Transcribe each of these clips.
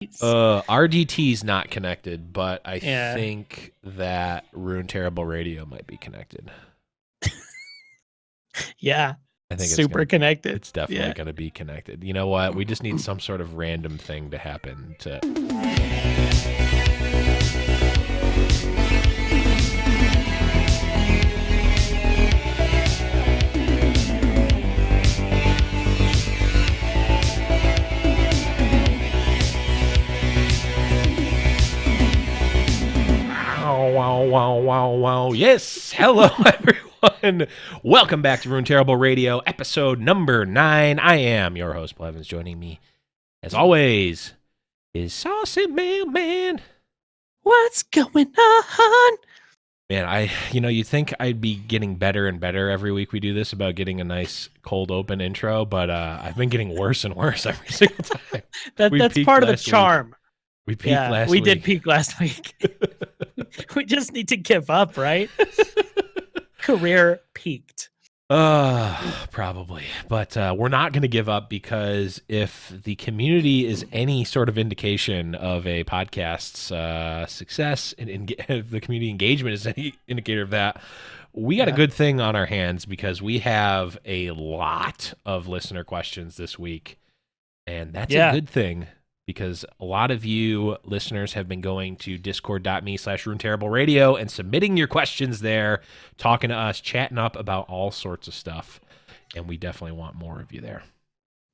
RDT's not connected, but I Yeah. think that Runeterrable Radio might be connected. Yeah. I think Super connected. It's definitely going to be connected. You know what? We just need some sort of random thing to happen to. Wow. Yes. Hello, everyone. Welcome back to Runeterrable Radio, episode number 9. I am your host, Blevins. Joining me, as always, is Saucy Mailman. What's going on? Man, you'd think I'd be getting better and better every week we do this about getting a nice cold open intro, but I've been getting worse and worse every single time. That's part of the charm. We peaked last week. We did peak last week. We just need to give up, right? Career peaked. Probably. But we're not going to give up, because if the community is any sort of indication of a podcast's success, and if the community engagement is any indicator of that, we got a good thing on our hands, because we have a lot of listener questions this week. And that's a good thing, because a lot of you listeners have been going to discord.me/Runeterrable Radio and submitting your questions there, talking to us, chatting up about all sorts of stuff. And we definitely want more of you there.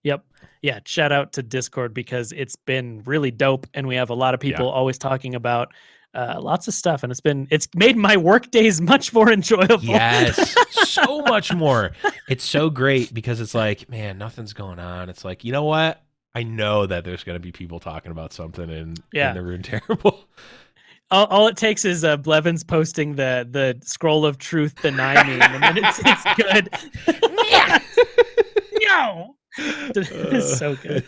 Yep. Yeah. Shout out to Discord, because it's been really dope. And we have a lot of people always talking about lots of stuff. And it's made my work days much more enjoyable. Yes. So much more. It's so great, because it's like, man, nothing's going on. It's like, you know what? I know that there's going to be people talking about something in the Runeterrable. All it takes is Blevins posting the scroll of truth deny me, and then it's good. No. It's so good.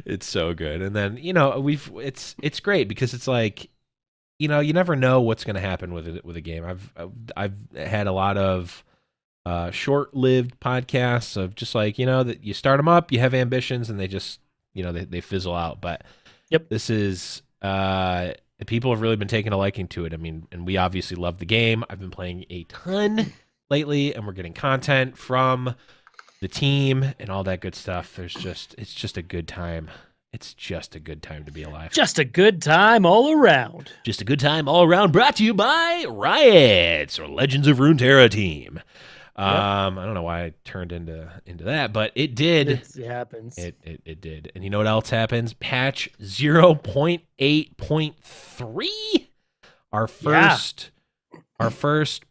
It's so good. And then, it's great, because it's like, you never know what's going to happen with a game. I've had a lot of short-lived podcasts of just like, that you start them up, you have ambitions, and they just, they fizzle out. But this is people have really been taking a liking to it. I mean, and we obviously love the game. I've been playing a ton lately, and we're getting content from the team and all that good stuff. It's just a good time. It's just a good time to be alive. Just a good time all around. Just a good time all around. Brought to you by Riots, or Legends of Runeterra team. I don't know why I turned into that, but it did. It happens. It did. And you know what else happens? Patch 0.8.3, our first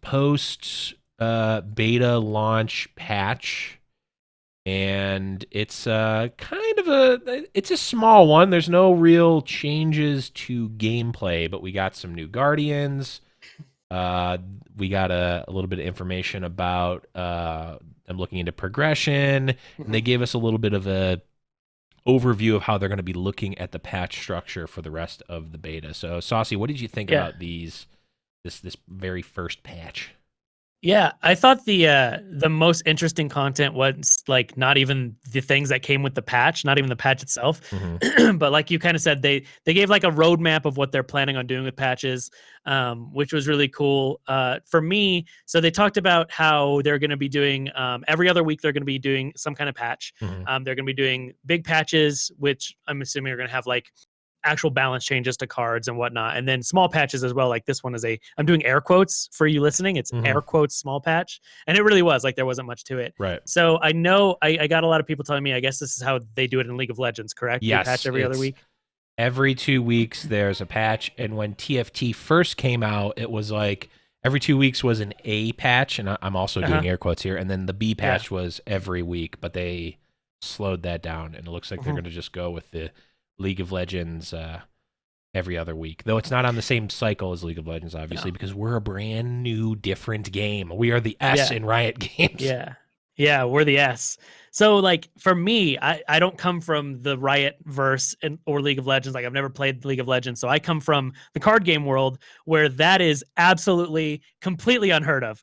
post beta launch patch, and it's it's a small one. There's no real changes to gameplay, but we got some new guardians. We got a little bit of information about them looking into progression, and they gave us a little bit of a overview of how they're going to be looking at the patch structure for the rest of the beta. So, Saucy, what did you think about this very first patch? Yeah, I thought the most interesting content was like not even the things that came with the patch, not even the patch itself, but like you kind of said, they gave like a roadmap of what they're planning on doing with patches, which was really cool for me. So they talked about how they're going to be doing every other week. They're going to be doing some kind of patch. They're going to be doing big patches, which I'm assuming are going to have like actual balance changes to cards and whatnot, and then small patches as well. Like this one is I'm doing air quotes for you listening. It's air quotes small patch, and it really was like there wasn't much to it. Right. So I know I got a lot of people telling me, I guess this is how they do it in League of Legends, correct? Yes. They patch every other week. Every 2 weeks there's a patch, and when TFT first came out, it was like every 2 weeks was an A patch, and I'm also doing air quotes here, and then the B patch was every week, but they slowed that down, and it looks like they're going to just go with the League of Legends every other week, though it's not on the same cycle as League of Legends, obviously, because we're a brand new, different game. We are the S in Riot Games. Yeah, we're the S. So like for me, I don't come from the Riot verse or League of Legends. Like I've never played League of Legends, so I come from the card game world where that is absolutely completely unheard of.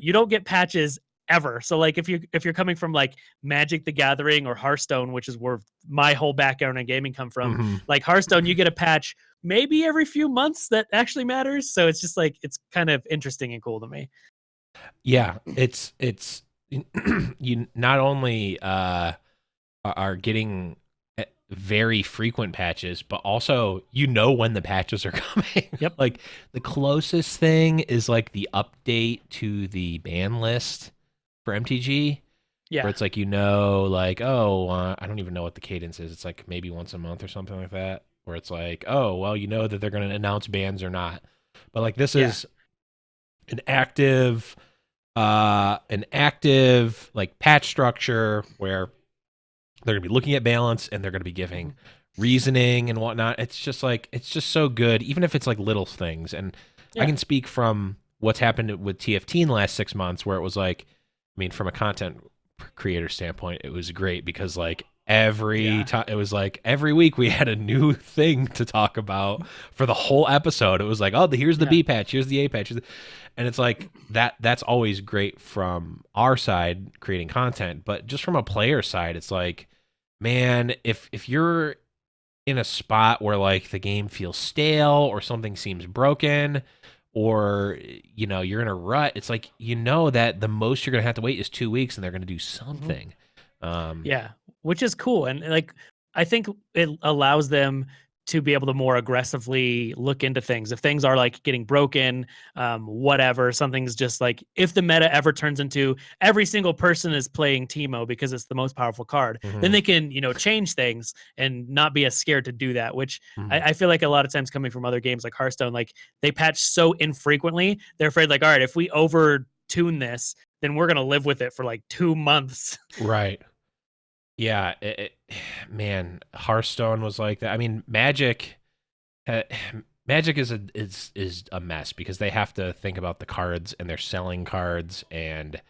You don't get patches ever. So like if you're coming from like Magic the Gathering or Hearthstone, which is where my whole background in gaming come from, Mm-hmm. like Hearthstone, you get a patch maybe every few months that actually matters. So it's just like it's kind of interesting and cool to me. Yeah, it's you not only are getting very frequent patches, but also when the patches are coming. Yep. Like the closest thing is like the update to the ban list for MTG, where Yeah. it's like like I don't even know what the cadence is. It's like maybe once a month or something like that. Where it's like that they're going to announce bans or not. But like this Yeah. is an active like patch structure where they're gonna be looking at balance and they're gonna be giving reasoning and whatnot. It's just so good, even if it's like little things. And I Yeah. can speak from what's happened with TFT in the last 6 months, where it was like, I mean, from a content creator standpoint, it was great because like every time it was like every week we had a new thing to talk about for the whole episode. It was like, oh, here's the B patch, here's the A patch, and it's like that's always great from our side creating content. But just from a player side, it's like, man, if you're in a spot where like the game feels stale or something seems broken, or you're in a rut, it's like that the most you're gonna have to wait is 2 weeks and they're gonna do something. Yeah, which is cool. And like, I think it allows them to be able to more aggressively look into things. If things are like getting broken, whatever, something's just like, if the meta ever turns into every single person is playing Teemo because it's the most powerful card, then they can, change things and not be as scared to do that, which I feel like a lot of times coming from other games like Hearthstone, like they patch so infrequently, they're afraid like, all right, if we over tune this, then we're going to live with it for like 2 months. Right. Yeah, man, Hearthstone was like that. I mean, Magic, Magic is a mess because they have to think about the cards and they're selling cards, and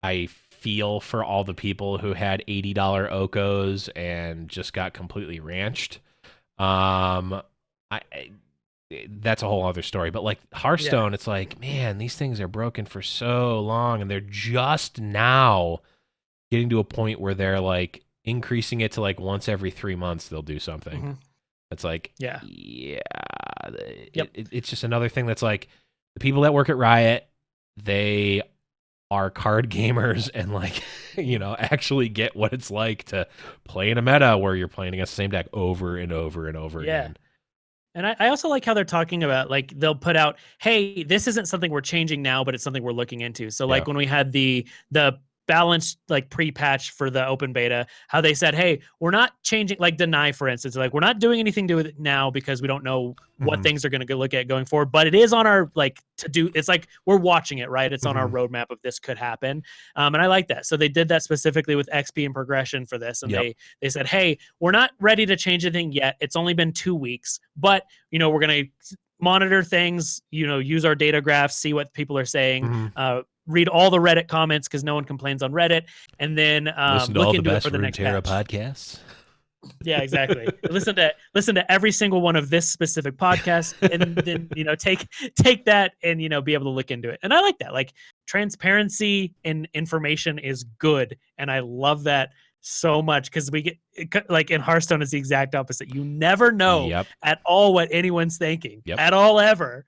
I feel for all the people who had $80 Okos and just got completely ranched. I that's a whole other story. But like Hearthstone, it's like, man, these things are broken for so long, and they're just now getting to a point where they're like increasing it to like once every 3 months they'll do something. It's like, it's just another thing that's like the people that work at Riot, they are card gamers and like actually get what it's like to play in a meta where you're playing against the same deck over and over and over again. And I also like how they're talking about, like, they'll put out, hey, this isn't something we're changing now, but it's something we're looking into. So like when we had the balanced like pre-patch for the open beta, how they said, hey, we're not changing, like Deny, for instance, like we're not doing anything to it now because we don't know what things are going to look at going forward, but it is on our like to do. It's like we're watching it, right? It's on our roadmap of this could happen. And I like that. So they did that specifically with XP and progression for this. And they said, hey, we're not ready to change anything yet. It's only been 2 weeks, but we're going to monitor things, use our data graphs, see what people are saying, read all the Reddit comments because no one complains on Reddit, and then listen to look all into the it for the next Runeterra patch. podcasts. Yeah, exactly. listen to every single one of this specific podcast, and then take that and be able to look into it. And I like that. Like, transparency in information is good, and I love that so much because we get, like, in Hearthstone is the exact opposite. You never know at all what anyone's thinking at all ever.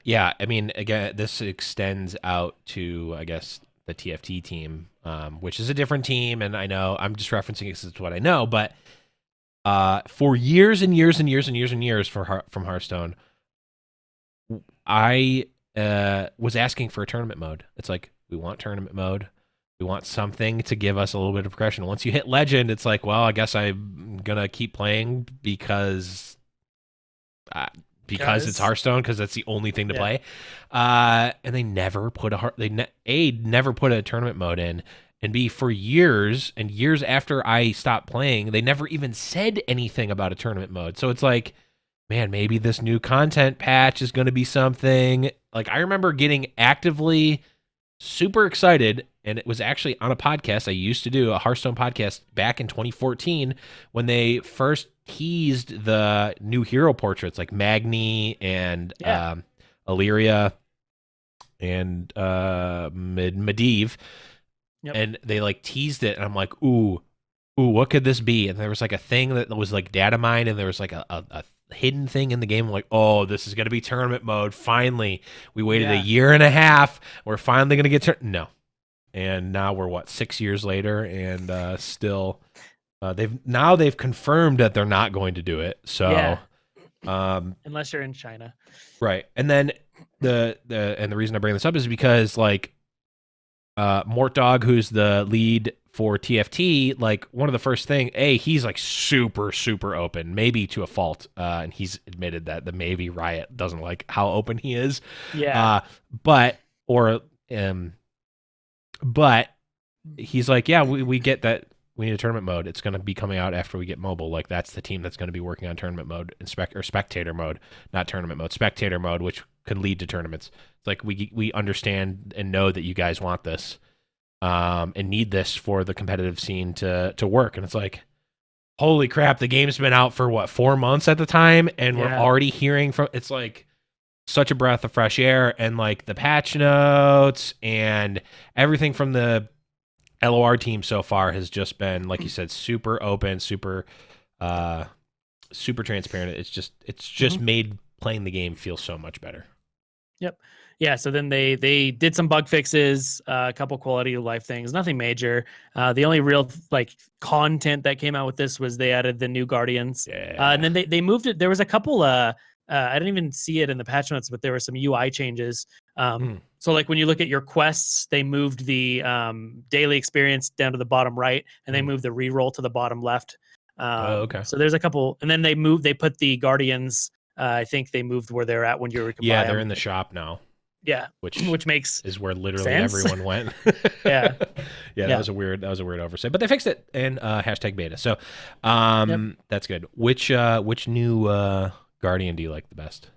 Yeah, I mean, again, this extends out to, I guess, the TFT team, which is a different team, and I know I'm just referencing it because it's what I know, but for years and years and years and years and years from Hearthstone, I was asking for a tournament mode. It's like, we want tournament mode. We want something to give us a little bit of progression. Once you hit Legend, it's like, well, I guess I'm going to keep playing because it's Hearthstone, because that's the only thing to play. And they never put never put a tournament mode in, and B, for years and years after I stopped playing, they never even said anything about a tournament mode. So it's like, man, maybe this new content patch is going to be something. Like, I remember getting actively super excited, and it was actually on a podcast I used to do, a Hearthstone podcast back in 2014, when they first teased the new hero portraits like Magni and Illyria and Medivh. Yep. and they like teased it, and I'm like, ooh, what could this be? And there was like a thing that was like data mined, and there was like a hidden thing in the game. I'm like, oh, this is gonna be tournament mode. Finally, we waited a year and a half. We're finally gonna get no. And now we're what, 6 years later, and still, they've confirmed that they're not going to do it. So, Unless you're in China, right. And then the reason I bring this up is because like Mort Dog, who's the lead for TFT, like one of the first he's like super open, maybe to a fault, and he's admitted that the maybe Riot doesn't like how open he is. But he's like, yeah, we get that we need a tournament mode. It's going to be coming out after we get mobile. Like that's the team that's going to be working on tournament mode and spectator mode, not tournament mode, spectator mode, which could lead to tournaments. It's like we understand and know that you guys want this, and need this for the competitive scene to work. And it's like, holy crap, the game's been out for what, 4 months at the time, and we're already hearing from. It's like such a breath of fresh air, and like the patch notes and everything from the LoR team so far has just been, like you said, super open, super transparent. It's just made playing the game feel so much better. Yep. Yeah. So then they did some bug fixes, a couple quality of life things, nothing major. The only real like content that came out with this was they added the new Guardians. And then they moved it. There was a couple. I didn't even see it in the patch notes, but there were some UI changes. So like when you look at your quests, they moved the daily experience down to the bottom right, and they moved the reroll to the bottom left. Okay. So there's a couple, and then they put the Guardians. I think they moved where they're at when you were. Yeah, they're in the shop now. Yeah, which makes is where literally sense. everyone went. Yeah, that was a weird oversight, but they fixed it in hashtag beta. So that's good. Which new Guardian do you like the best?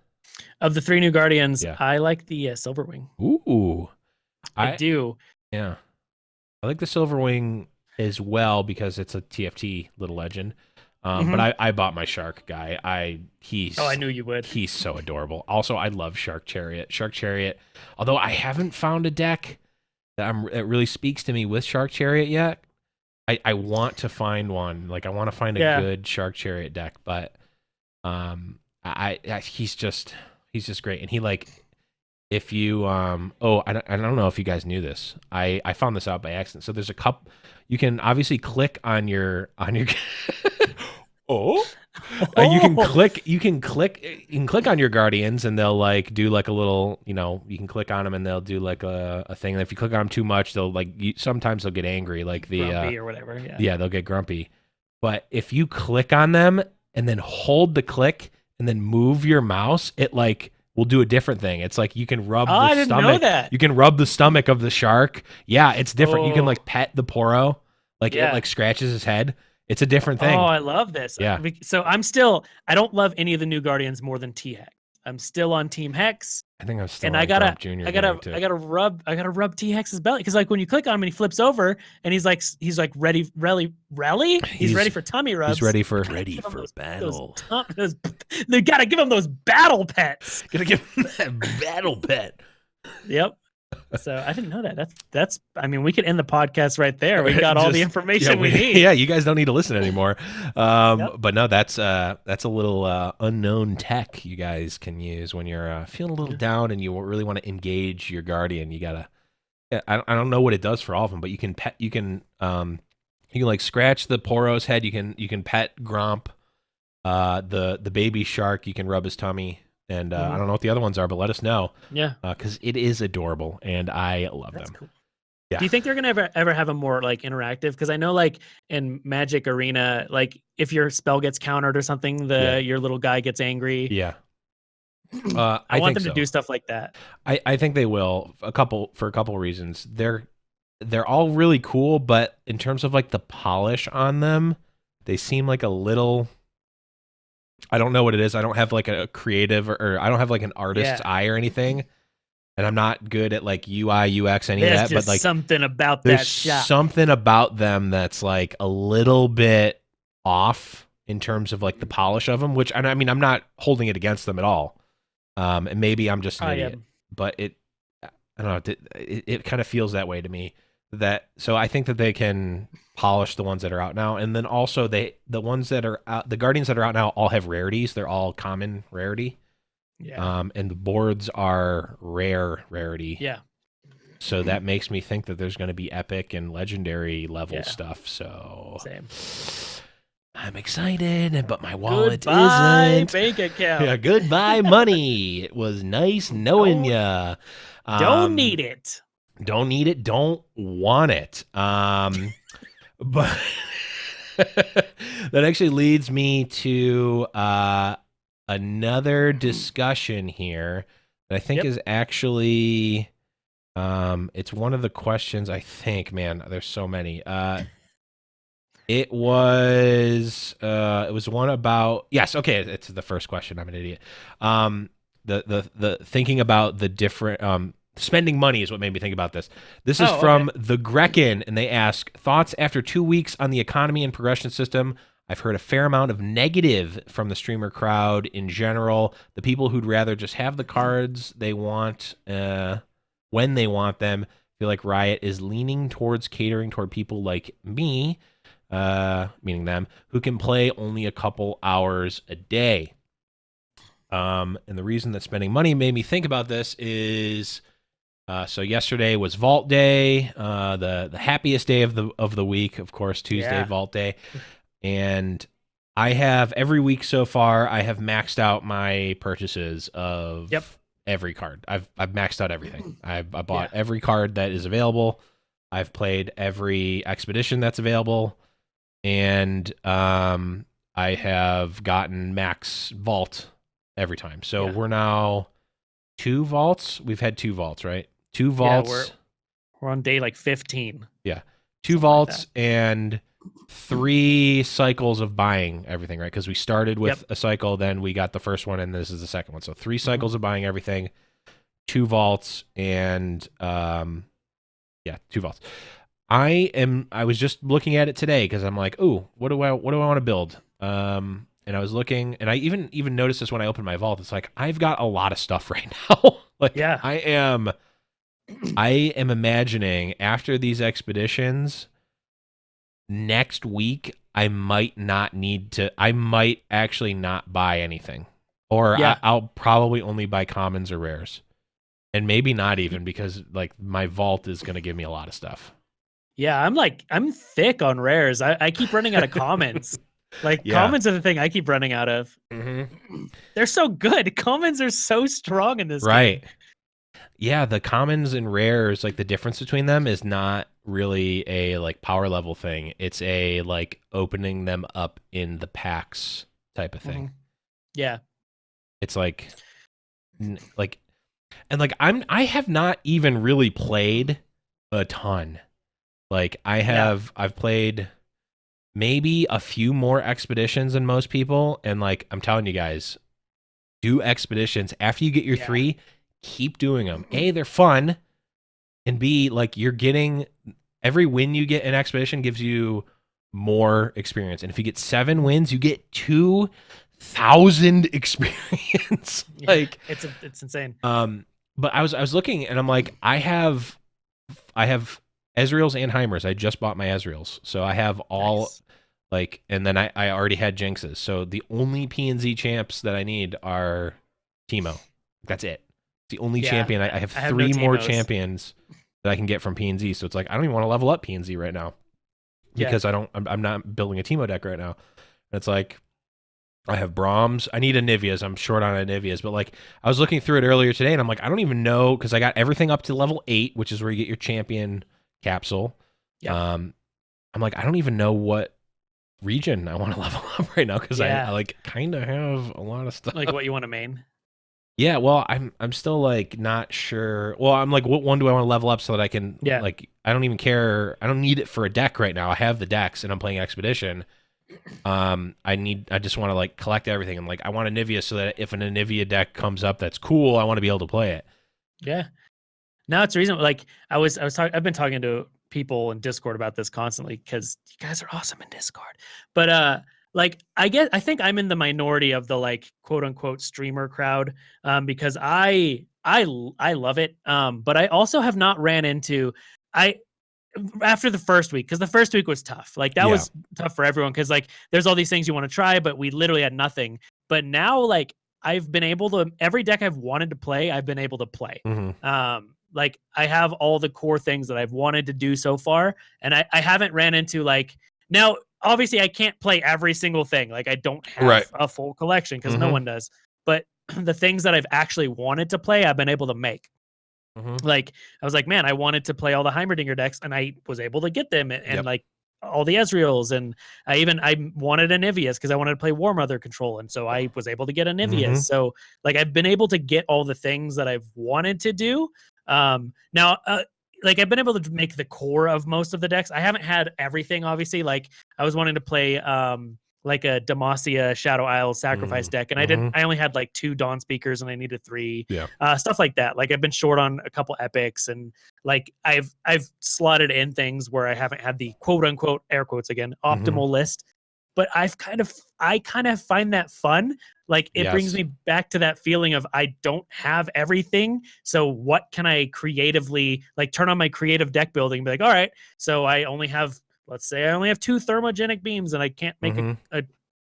Of the 3 new Guardians, I like the Silverwing. Ooh, I do. Yeah, I like the Silverwing as well because it's a TFT little legend. But I bought my Shark guy. I knew you would. He's so adorable. Also, I love Shark Chariot. Shark Chariot, although I haven't found a deck that really speaks to me with Shark Chariot yet. I want to find one. Like I want to find a good Shark Chariot deck, but he's just great. And he like, if you I don't know if you guys knew this. I found this out by accident. So there's a couple. You can obviously click on your you can click on your Guardians, and they'll like do like a little, you can click on them and they'll do like a thing. And if you click on them too much, they'll like sometimes they'll get angry, like the grumpy or whatever. Yeah, they'll get grumpy. But if you click on them and then hold the click and then move your mouse, it like will do a different thing. It's like you can rub the didn't stomach. Know that. You can rub the stomach of the shark. Yeah, it's different. You can like pet the Poro, like it like scratches his head. It's a different thing. Oh, I love this. Yeah. So I don't love any of the new Guardians more than T-Hex. I'm still on Team Hex. I think I'm still. And on I gotta rub T-Hex's belly, because like when you click on him and he flips over and he's like ready, rally. He's ready for tummy rubs. He's ready for battle. They gotta give him those battle pets. Gotta give him that battle pet. Yep. So I didn't know that. That's. I mean, we could end the podcast right there. We got all the information we need. Yeah, you guys don't need to listen anymore. But no, that's a little unknown tech you guys can use when you're feeling a little down and you really want to engage your Guardian. You gotta. I don't know what it does for all of them, but you can pet. You can like scratch the Poro's head. You can pet Gromp. The baby shark. You can rub his tummy. And I don't know what the other ones are, but let us know. Yeah. Because it is adorable, and I love them. Cool. Yeah. Do you think they're going to ever have a more like interactive? Because I know like in Magic Arena, like if your spell gets countered or something, your little guy gets angry. Yeah. I want them to do stuff like that. I think they will. For a couple reasons. They're all really cool, but in terms of like the polish on them, they seem like a little. I don't know what it is. I don't have like a creative or I don't have like an artist's eye or anything. And I'm not good at like UI, UX, any of that. But like something about that shop. Something about them that's like a little bit off in terms of like the polish of them, which I mean, I'm not holding it against them at all. And maybe I'm just an idiot, but I don't know. It kind of feels that way to me. So I think that they can polish the ones that are out now, and then also the ones that are out, the Guardians that are out now all have rarities. They're all common rarity. Yeah. And the boards are rare rarity. Yeah. So that makes me think that there's going to be epic and legendary level stuff. So same. I'm excited, but my wallet goodbye, isn't. bank account. Yeah, goodbye money. It was nice knowing ya. Don't need it. Don't need it. Don't want it. But that actually leads me to another discussion here that I think is actually it's one of the questions. I think, man, there's so many. It was one about, yes, okay, it's the first question. I'm an idiot. The thinking about the different spending money is what made me think about this. This is from the Grekin, and they ask, thoughts after 2 weeks on the economy and progression system. I've heard a fair amount of negative from the streamer crowd in general. The people who'd rather just have the cards they want when they want them. Feel like Riot is leaning towards catering toward people like me, meaning them, who can play only a couple hours a day. And the reason that spending money made me think about this is, so yesterday was Vault Day, the happiest day of the week, of course, Tuesday, Vault Day. And I have every week so far, I have maxed out my purchases of every card. I've maxed out everything. I bought every card that is available. I've played every expedition that's available, and I have gotten max vault every time. So we're now 2 vaults. We've had 2 vaults, right? 2 vaults. Yeah, we're on day like 15. Yeah, 2 vaults and 3 cycles of buying everything, right? Because we started with a cycle, then we got the first one, and this is the second one. So 3 cycles of buying everything, 2 vaults, and 2 vaults. I was just looking at it today because I'm like, ooh, what do I want to build? And I was looking, and I even noticed this when I opened my vault. It's like I've got a lot of stuff right now. Like I am imagining after these expeditions next week, I might actually not buy anything, or I'll probably only buy commons or rares, and maybe not even, because like my vault is going to give me a lot of stuff. Yeah, I'm thick on rares. I keep running out of commons. Like commons are the thing I keep running out of. They're so good. Commons are so strong in this game. Yeah, the commons and rares, like the difference between them is not really a like power level thing. It's a like opening them up in the packs type of thing. Yeah. It's I have not even really played a ton. Like I've played maybe a few more expeditions than most people, and like I'm telling you guys, do expeditions after you get your 3. Keep doing them. A, they're fun, and B, like you're getting every win you get in expedition gives you more experience, and if you get 7 wins, you get 2,000 experience. Like it's insane. But I was looking, and I'm like, I have Ezreal's and Heimers. I just bought my Ezreal's, so I have all like, and then I already had Jinxes. So the only PNZ champs that I need are Teemo. That's it. It's the only champion. I have 3 more champions that I can get from PNZ. So it's like I don't even want to level up PNZ right now because I'm not building a Teemo deck right now. And it's like I have Brahms. I need Anivias. I'm short on Anivias, but like I was looking through it earlier today, and I'm like, I don't even know, because I got everything up to level 8, which is where you get your champion capsule. I'm like, I don't even know what region I want to level up right now, because I like kind of have a lot of stuff. Like what you want to main? Yeah, well, I'm still like not sure. Well, I'm like, what one do I want to level up so that I can like, I don't even care. I don't need it for a deck right now. I have the decks and I'm playing Expedition. I just want to like collect everything. I'm like, I want Anivia so that if an Anivia deck comes up that's cool, I want to be able to play it. Yeah. No, it's the reason. Like I've been talking to people in Discord about this constantly because you guys are awesome in Discord. But like I think I'm in the minority of the like quote unquote streamer crowd, because I love it. But I also have not ran into after the first week, because the first week was tough. Like that was tough for everyone, because like there's all these things you want to try, but we literally had nothing. But now, like I've been able to, every deck I've wanted to play, I've been able to play. Like I have all the core things that I've wanted to do so far, and I haven't ran into like, now obviously I can't play every single thing. Like I don't have a full collection because no one does. But the things that I've actually wanted to play, I've been able to make. Like I was like, man, I wanted to play all the Heimerdinger decks, and I was able to get them, and like all the Ezreals, and I wanted a Niveus because I wanted to play War Mother control, and so I was able to get a Niveus. So like I've been able to get all the things that I've wanted to do. Now like I've been able to make the core of most of the decks. I haven't had everything, obviously. Like I was wanting to play like a Demacia Shadow Isles sacrifice deck, and I only had like 2 Dawn Speakers, and I needed 3. Stuff like that. Like I've been short on a couple epics, and like I've slotted in things where I haven't had the quote unquote, air quotes again, optimal list. But I kind of find that fun. Like it brings me back to that feeling of I don't have everything. So what can I creatively, like, turn on my creative deck building and be like, all right, so I only have, let's say I only have 2 thermogenic beams and I can't make a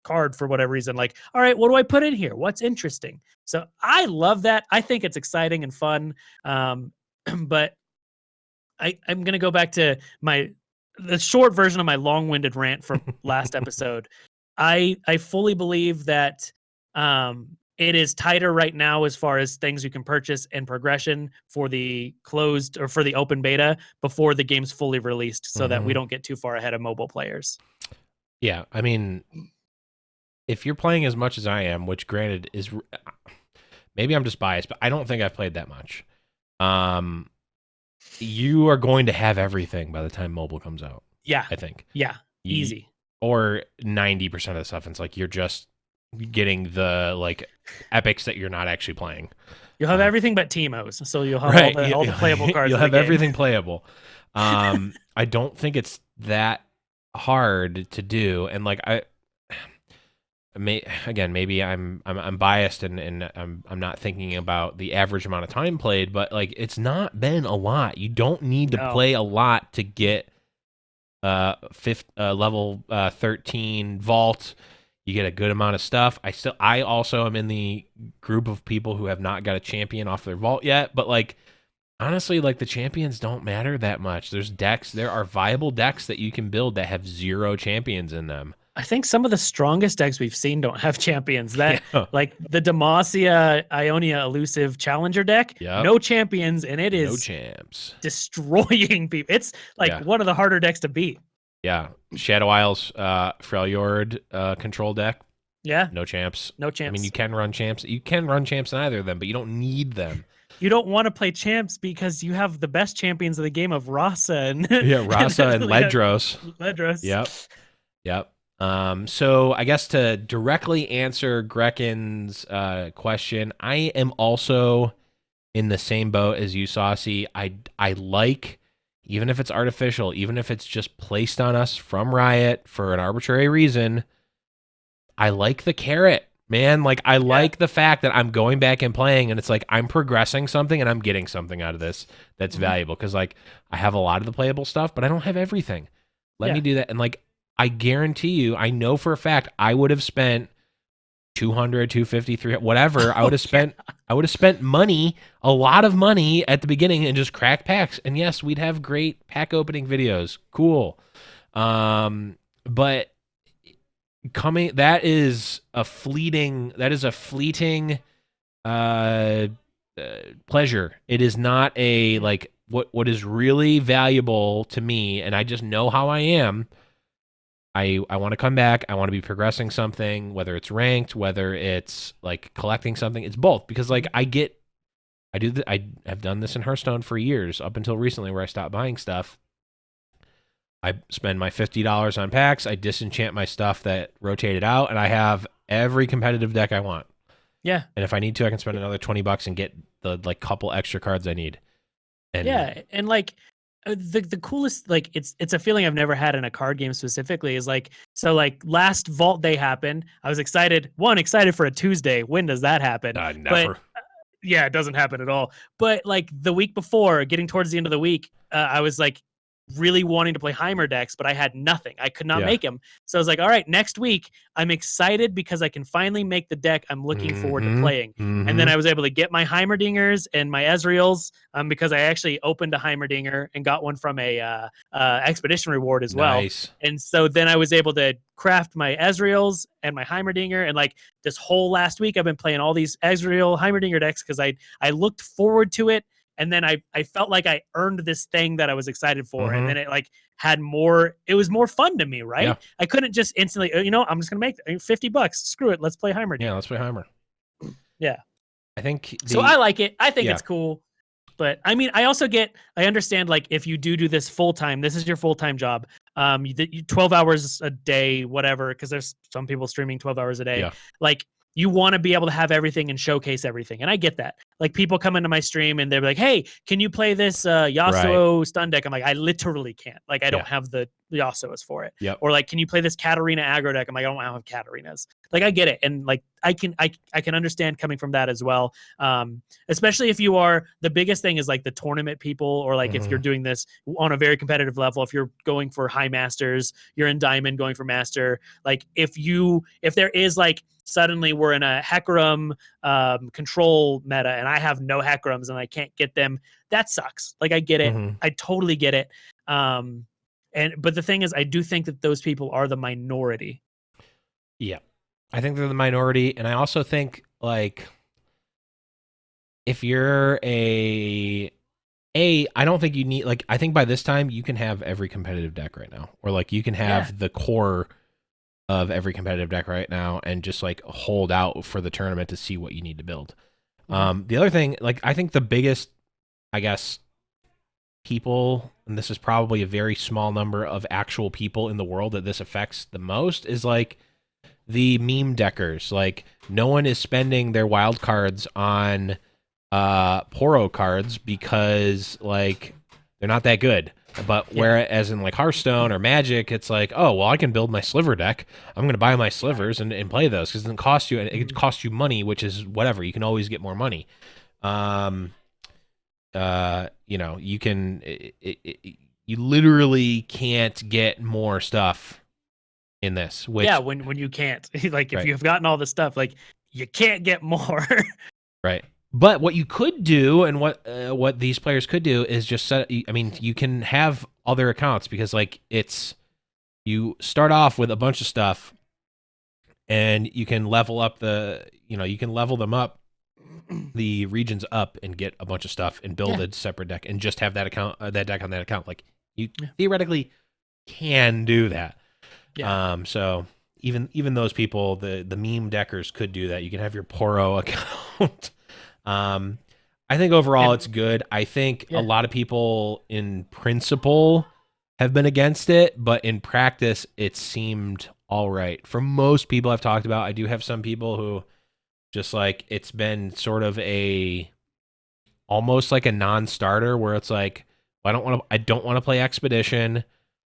card for whatever reason. Like, all right, what do I put in here? What's interesting? So I love that. I think it's exciting and fun. But I'm going to go back to the short version of my long-winded rant from last episode. I fully believe that it is tighter right now as far as things you can purchase and progression for the closed or for the open beta before the game's fully released, so that we don't get too far ahead of mobile players. Yeah, I mean, if you're playing as much as I am, which granted is, maybe I'm just biased, but I don't think I've played that much. You are going to have everything by the time mobile comes out. Yeah, I think. Yeah, easy. Or 90% of the stuff. It's like you're just getting the like epics that you're not actually playing. You'll have everything but Teemos, so you'll have all the playable cards. You'll have everything playable. I don't think it's that hard to do, and like maybe I'm biased and I'm not thinking about the average amount of time played, but like it's not been a lot. You don't need to play a lot to get level 13 vault. You get a good amount of stuff. I also am in the group of people who have not got a champion off their vault yet, but like honestly, like the champions don't matter that much. There are viable decks that you can build that have 0 champions in them. I think some of the strongest decks we've seen don't have champions. Like the Demacia Ionia Elusive Challenger deck, no champions, and it is no champs destroying people. It's like one of the harder decks to beat. Yeah, Shadow Isles Freljord control deck. Yeah, no champs. No champs. I mean, you can run champs. You can run champs in either of them, but you don't need them. You don't want to play champs because you have the best champions of the game of Rasa and Rasa and Ledros. Ledros. Yep. So I guess to directly answer Grecken's question, I am also in the same boat as you, Saucy. I like, even if it's artificial, even if it's just placed on us from Riot for an arbitrary reason, I like the carrot, man. Like I like the fact that I'm going back and playing, and it's like I'm progressing something and I'm getting something out of this that's valuable, because like I have a lot of the playable stuff, but I don't have everything. Let me do that. And like I guarantee you, I know for a fact I would have spent 200, 250, 300, whatever. I would have spent money, a lot of money at the beginning, and just crack packs. And yes, we'd have great pack opening videos. Cool. But that is a fleeting pleasure. It is not a like what is really valuable to me, and I just know how I am. I want to come back. I want to be progressing something, whether it's ranked, whether it's like collecting something. It's both, because like I have done this in Hearthstone for years, up until recently where I stopped buying stuff. I spend my $50 on packs. I disenchant my stuff that rotated out, and I have every competitive deck I want. Yeah. And if I need to, I can spend another $20 and get the like couple extra cards I need. And and like the coolest, like it's a feeling I've never had in a card game specifically, is like, so like last Vault Day happened. I was excited for a Tuesday. When does that happen? Never. But, it doesn't happen at all. But like the week before, getting towards the end of the week, I was like, really wanting to play Heimer decks, but I had nothing. I could not Yeah. make them. So I was like, all right, next week I'm excited because I can finally make the deck I'm looking forward to playing. And then I was able to get my Heimerdingers and my Ezreals because I actually opened a Heimerdinger and got one from a expedition reward as well. Nice. And so then I was able to craft my Ezreals and my Heimerdinger. And like this whole last week, I've been playing all these Ezreal Heimerdinger decks because I looked forward to it. And then I felt like I earned this thing that I was excited for. And then it like had more, it was more fun to me, right? Yeah. I couldn't just instantly, I'm just going to make $50. Screw it. Let's play Heimerdinger. Yeah, let's play Heimer. Yeah. I think so I like it. I think it's cool. But I mean, I understand like if you do this full time, this is your full time job. 12 hours a day, whatever, because there's some people streaming 12 hours a day. Yeah. Like you want to be able to have everything and showcase everything. And I get that. Like people come into my stream and they're like, hey, can you play this Yasuo stun deck? I'm like, I literally can't. Like I don't have the Yasuo's for it. Yep. Or like, can you play this Katarina aggro deck? I'm like, I don't have Katarinas. Like I get it. And like I can understand coming from that as well. Especially if you are, the biggest thing is like the tournament people, or like if you're doing this on a very competitive level, if you're going for high masters, you're in diamond going for master. Like if there is like suddenly we're in a Hecarim control meta and I have no Hecarims and I can't get them, that sucks. Like I get it. I totally get it. But the thing is, I do think that those people are the minority. Yeah. I think they're the minority. And I also think like if you're I don't think you need, like, I think by this time you can have every competitive deck right now, or like you can have the core of every competitive deck right now and just like hold out for the tournament to see what you need to build. The other thing, like, I think the biggest, I guess, people, and this is probably a very small number of actual people in the world that this affects the most, is like the meme deckers. Like no one is spending their wild cards on Poro cards because like they're not that good. But whereas in like Hearthstone or Magic, it's like, oh well, I can build my sliver deck. I'm going to buy my slivers and play those because it doesn't cost you. It costs you money, which is whatever. You can always get more money. You know, you can. You literally can't get more stuff in this. Which, when you can't, like if you've gotten all the stuff, like you can't get more. Right. But what you could do, and what these players could do, is just set. I mean, you can have other accounts because, like, you start off with a bunch of stuff, and you can level up you can level them up, the regions up, and get a bunch of stuff, and build a separate deck, and just have that account, that deck on that account. Like you theoretically can do that. Yeah. So even those people, the meme deckers, could do that. You can have your Poro account. I think overall it's good. I think a lot of people in principle have been against it, but in practice it seemed all right. For most people I've talked about, I do have some people who just like, it's been sort of almost like a non-starter where it's like, I don't want to play Expedition.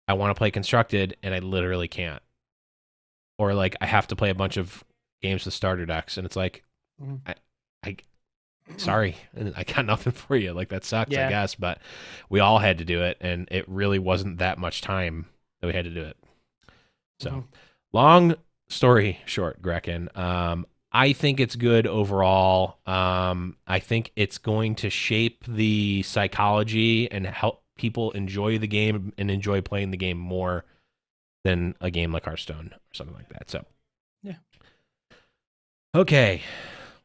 I want to play Constructed, and I literally can't. Or like I have to play a bunch of games with starter decks, and it's like, sorry, I got nothing for you. Like that sucks, I guess, but we all had to do it, and it really wasn't that much time that we had to do it. So, long story short, Grekin, I think it's good overall. I think it's going to shape the psychology and help people enjoy the game and enjoy playing the game more than a game like Hearthstone or something like that. So, yeah. Okay.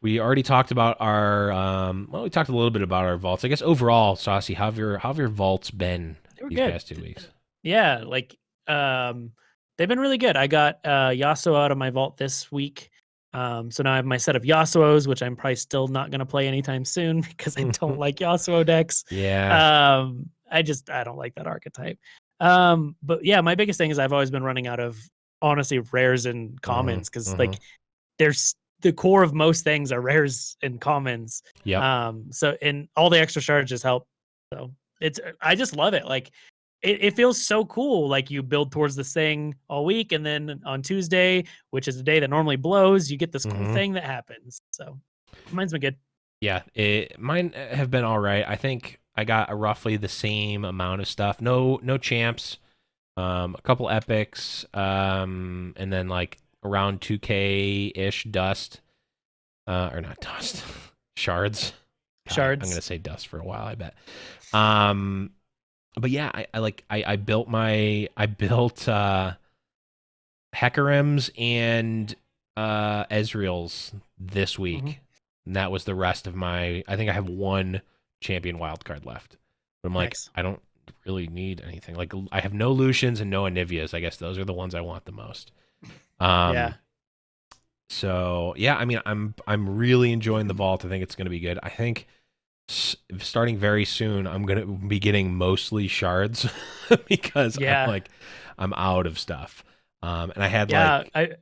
We already talked about our, we talked a little bit about our vaults. I guess overall, Saucy, how have your vaults been these past 2 weeks? Yeah, like, they've been really good. I got Yasuo out of my vault this week. So now I have my set of Yasuos, which I'm probably still not going to play anytime soon because I don't like Yasuo decks. Yeah. I don't like that archetype. But yeah, my biggest thing is I've always been running out of, honestly, rares and commons because like there's the core of most things are rares and commons. Yeah. So, and all the extra charges help. So I just love it. Like it feels so cool. Like you build towards this thing all week, and then on Tuesday, which is the day that normally blows, you get this cool thing that happens. So mine's been good. Yeah, mine have been all right. I think I got roughly the same amount of stuff. No champs, a couple epics, and then like around 2K ish dust, or not dust, shards. God, I'm Shards. gonna say dust for a while, I bet. Um, but yeah, I built Hecarims and Ezreal's this Hmm. week. And that was the rest of my. I think I have one champion wildcard left. But I'm like, Nice. I don't really need anything. Like I have no Lucians and no Anivias. I guess those are the ones I want the most. Yeah. Um so yeah, I mean I'm really enjoying the vault. I think it's gonna be good. I think starting very soon, I'm gonna be getting mostly shards because Yeah. I'm out of stuff. And I had Yeah. like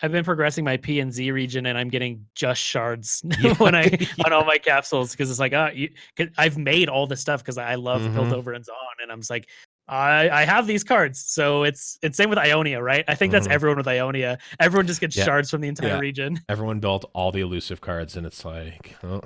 I've been progressing my P and Z region, and I'm getting just shards yeah, when I on yeah. all my capsules, because it's like, cause I've made all this stuff because I love Mm-hmm. Piltover and Zaun, and I'm just like, I have these cards, so it's same with Ionia, right? I think that's Mm-hmm. everyone with Ionia. Everyone just gets Yeah, shards from the entire yeah. region. Everyone built all the elusive cards, and it's like, oh,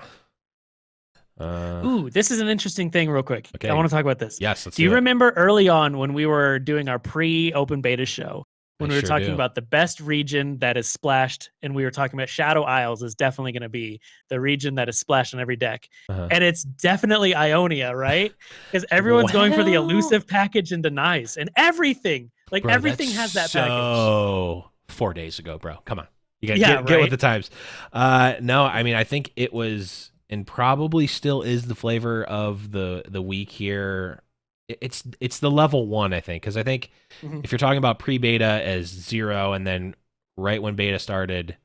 Ooh, this is an interesting thing, real quick. I okay, want to talk about this. yes, let's Do you do it. remember early on when we were doing our pre-open beta show, I when we were sure talking do. about the best region that is splashed, and we were talking about Shadow Isles is definitely going to be the region that is splashed on every deck, Uh-huh. and it's definitely Ionia, right? Because everyone's going for the Well, elusive package and denies, and everything, like bro, that's everything has that package. so 4 days ago, bro. Come on, you got to Yeah, get with right. the times. No, I mean I think it was and probably still is the flavor of the week here. It's the level one, I think, because I think Mhm. if you're talking about pre-beta as 0 and then right when beta started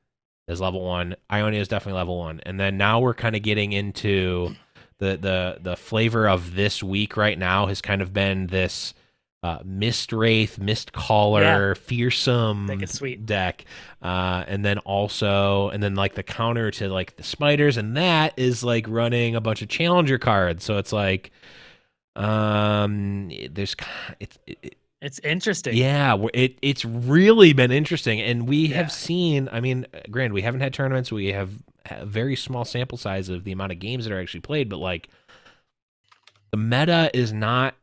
as level 1, Ionia is definitely level 1. And then now we're kind of getting into the flavor of this week right now has kind of been this Mist Wraith, Mist Yeah, Caller, that fearsome gets sweet. deck. And then like the counter to like the spiders, and that is like running a bunch of challenger cards. So it's like there's It's interesting. yeah, it's really been interesting, and we have Yeah, seen. I mean, granted, we haven't had tournaments. We have a very small sample size of the amount of games that are actually played, but like the meta is not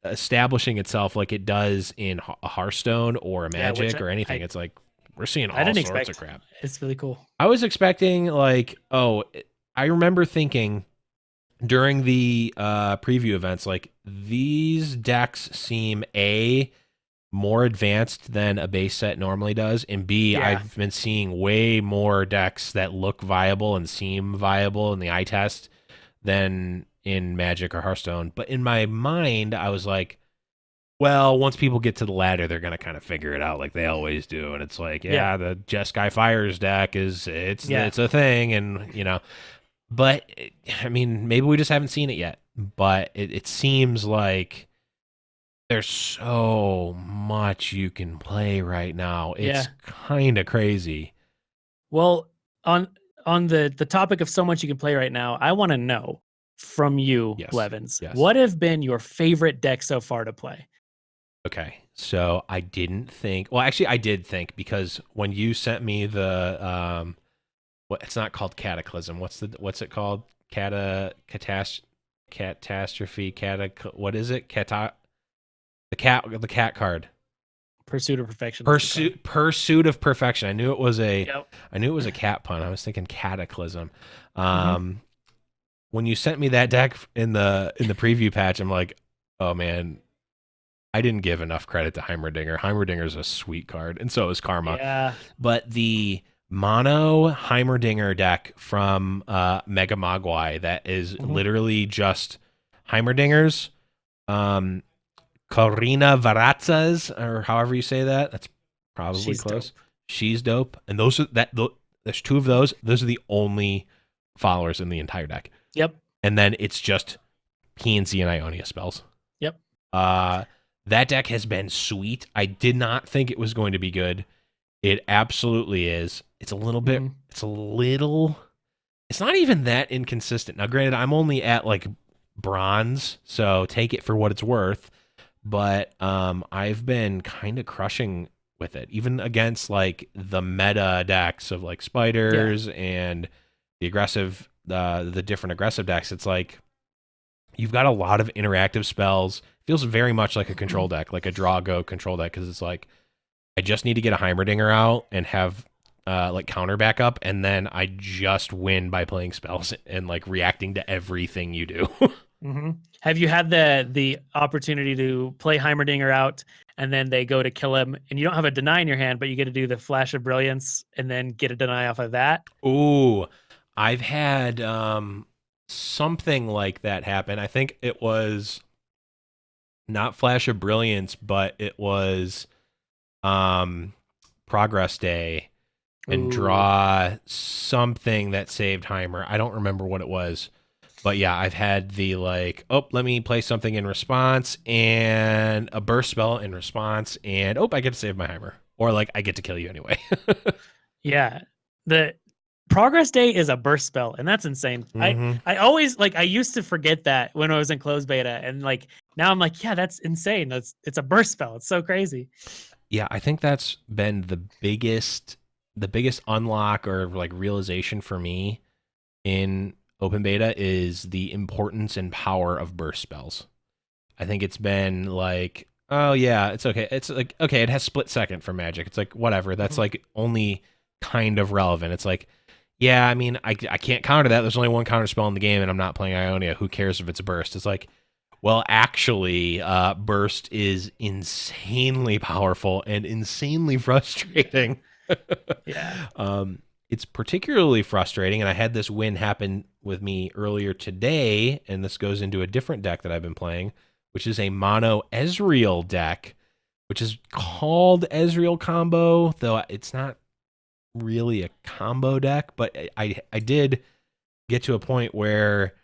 establishing itself like it does in a Hearthstone or a yeah, which Magic or anything. I It's like we're seeing I all didn't sorts of expect. crap. It's really cool. I was expecting like, oh, I remember thinking during the preview events, like these decks seem more advanced than a base set normally does, and B, Yeah. I've been seeing way more decks that look viable and seem viable in the eye test than in Magic or Hearthstone. But in my mind, I was like, well, once people get to the ladder, they're gonna kind of figure it out like they always do. And it's like, Yeah. yeah, the Jeskai Fires deck Yeah. it's a thing, and but I mean, maybe we just haven't seen it yet. But it seems like there's so much you can play right now. It's Yeah. kind of crazy. Well, on the topic of so much you can play right now, I want to know from you, Yes. Blevins, Yes. what have been your favorite decks so far to play? Okay. So I didn't think. Well, actually, I did think because when you sent me the what it's not called Cataclysm. What's it called? Catastrophe. What is it? The cat card. Pursuit of Perfection. Is the card. Pursuit of Perfection. Yep. I knew it was a cat pun. I was thinking Cataclysm. Hmm. When you sent me that deck in the preview patch, I'm like, oh man, I didn't give enough credit to Heimerdinger. Heimerdinger's a sweet card, and so is Karma. Yeah. But the mono Heimerdinger deck from Mega Mogwai that is Hmm. literally just Heimerdingers, Corina Varatzas, or however you say that. That's probably She's close. dope. She's dope, and there's two of those. Those are the only followers in the entire deck, Yep. and then it's just PNC and Ionia spells. Yep. Uh, that deck has been sweet. I did not think it was going to be good. It absolutely is. It's a little bit. Hmm. It's not even that inconsistent. Now, granted, I'm only at like bronze, so take it for what it's worth. But I've been kind of crushing with it, even against like the meta decks of like spiders and the different aggressive decks. It's like You've got a lot of interactive spells. Feels very much like a control deck, like a draw go control deck, because it's like I just need to get a Heimerdinger out and have like counter backup, and then I just win by playing spells and like reacting to everything you do. Have you had the opportunity to play Heimerdinger out and then they go to kill him and you don't have a deny in your hand, but you get to do the Flash of Brilliance and then get a deny off of that? Ooh, I've had something like that happen. I think it was not Flash of Brilliance, but it was Progress Day and Ooh. draw something that saved Heimer. I don't remember what it was. But yeah, I've had the like, oh, let me play something in response and a burst spell in response, and oh, I get to save my Heimer. Or like I get to kill you anyway. Yeah. The Progress Day is a burst spell, and that's insane. Mm-hmm. I always like I used to forget that when I was in closed beta, and like now I'm like, yeah, that's insane. It's a burst spell. It's so crazy. Yeah, I think that's been the biggest unlock or like realization for me in open beta is the importance and power of burst spells. I think it's been like, oh yeah, it's okay. It's like, okay, it has split second for magic. It's like whatever. That's like only kind of relevant. It's like, yeah, I mean, I can't counter that. There's only one counter spell in the game and I'm not playing Ionia. Who cares if it's a burst? It's like, well, actually, burst is insanely powerful and insanely frustrating. Yeah. It's particularly frustrating, and I had this win happen with me earlier today, and this goes into a different deck that I've been playing, which is a mono Ezreal deck, which is called Ezreal Combo, though it's not really a combo deck, but I did get to a point where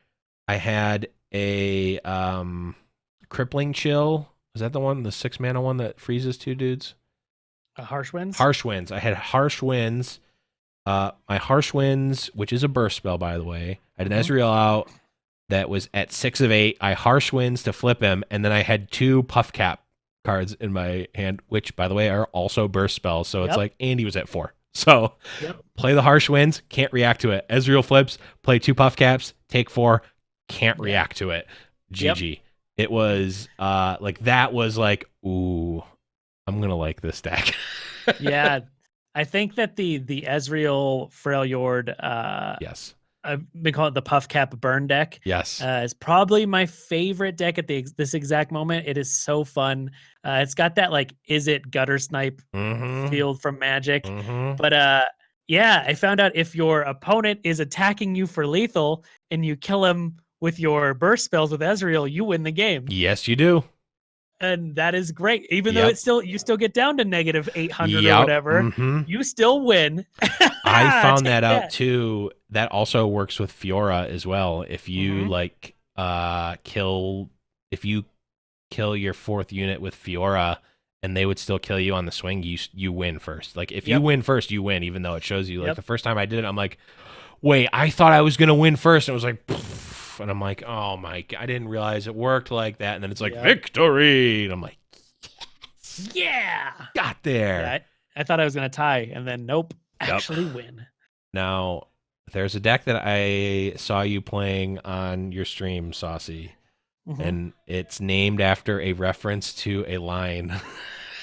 I had a Crippling Chill. Is that the one, the 6-mana one that freezes 2 dudes? Harsh Winds. Harsh Winds. I had Harsh Winds. My Harsh Winds, which is a burst spell, by the way. I had an Ezreal out that was at 6 of 8. I Harsh Winds to flip him, and then I had 2 Puff Cap cards in my hand, which, by the way, are also burst spells. So it's like, and he was at 4. So play the Harsh Winds, can't react to it. Ezreal flips, play 2 Puff Caps, take 4, can't react to it. GG. It was like that was like, ooh, I'm gonna like this deck. Yeah, I think that the Ezreal Freljord, yes, I've been calling it the Puff Cap Burn deck. yes, is probably my favorite deck at this exact moment. It is so fun. It's got that like, is it gutter snipe field from Magic? But yeah, I found out if your opponent is attacking you for lethal and you kill him with your burst spells with Ezreal, you win the game. Yes, you do. And that is great. Even though you still get down to negative 800 or whatever, you still win. I found that out too. That also works with Fiora as well. If you like kill your 4th unit with Fiora and they would still kill you on the swing, you win first. Like if you win first, you win, even though it shows you like the first time I did it, I'm like, wait, I thought I was gonna win first. And it was like, and I'm like, oh my God, I didn't realize it worked like that. And then it's like victory. And I'm like, yeah, got there. Yeah, I thought I was gonna tie, and then nope, actually win. Now, there's a deck that I saw you playing on your stream, Saucy, and it's named after a reference to a line that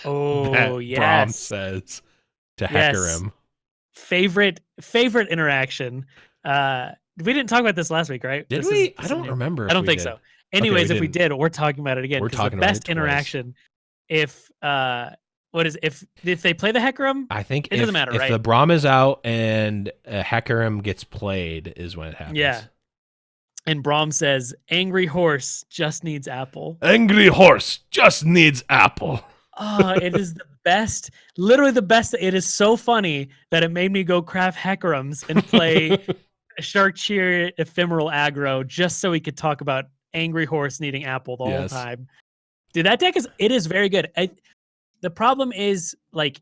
Braum says to Hecarim. Favorite interaction. We didn't talk about this last week, right? Did we? I don't remember. I don't think so. Anyways, if we did, we're talking about it again. We're talking the best interaction. If if they play the Hecarim, I think it doesn't matter, right? If the Braum is out and Hecarim gets played, is when it happens. Yeah. And Braum says, "Angry horse just needs apple." Angry horse just needs apple. Oh, it is the best, literally the best. It is so funny that it made me go craft Hecarims and play Shark Cheer Ephemeral Aggro just so we could talk about Angry Horse needing apple the whole time. Dude, that deck is very good. The problem is like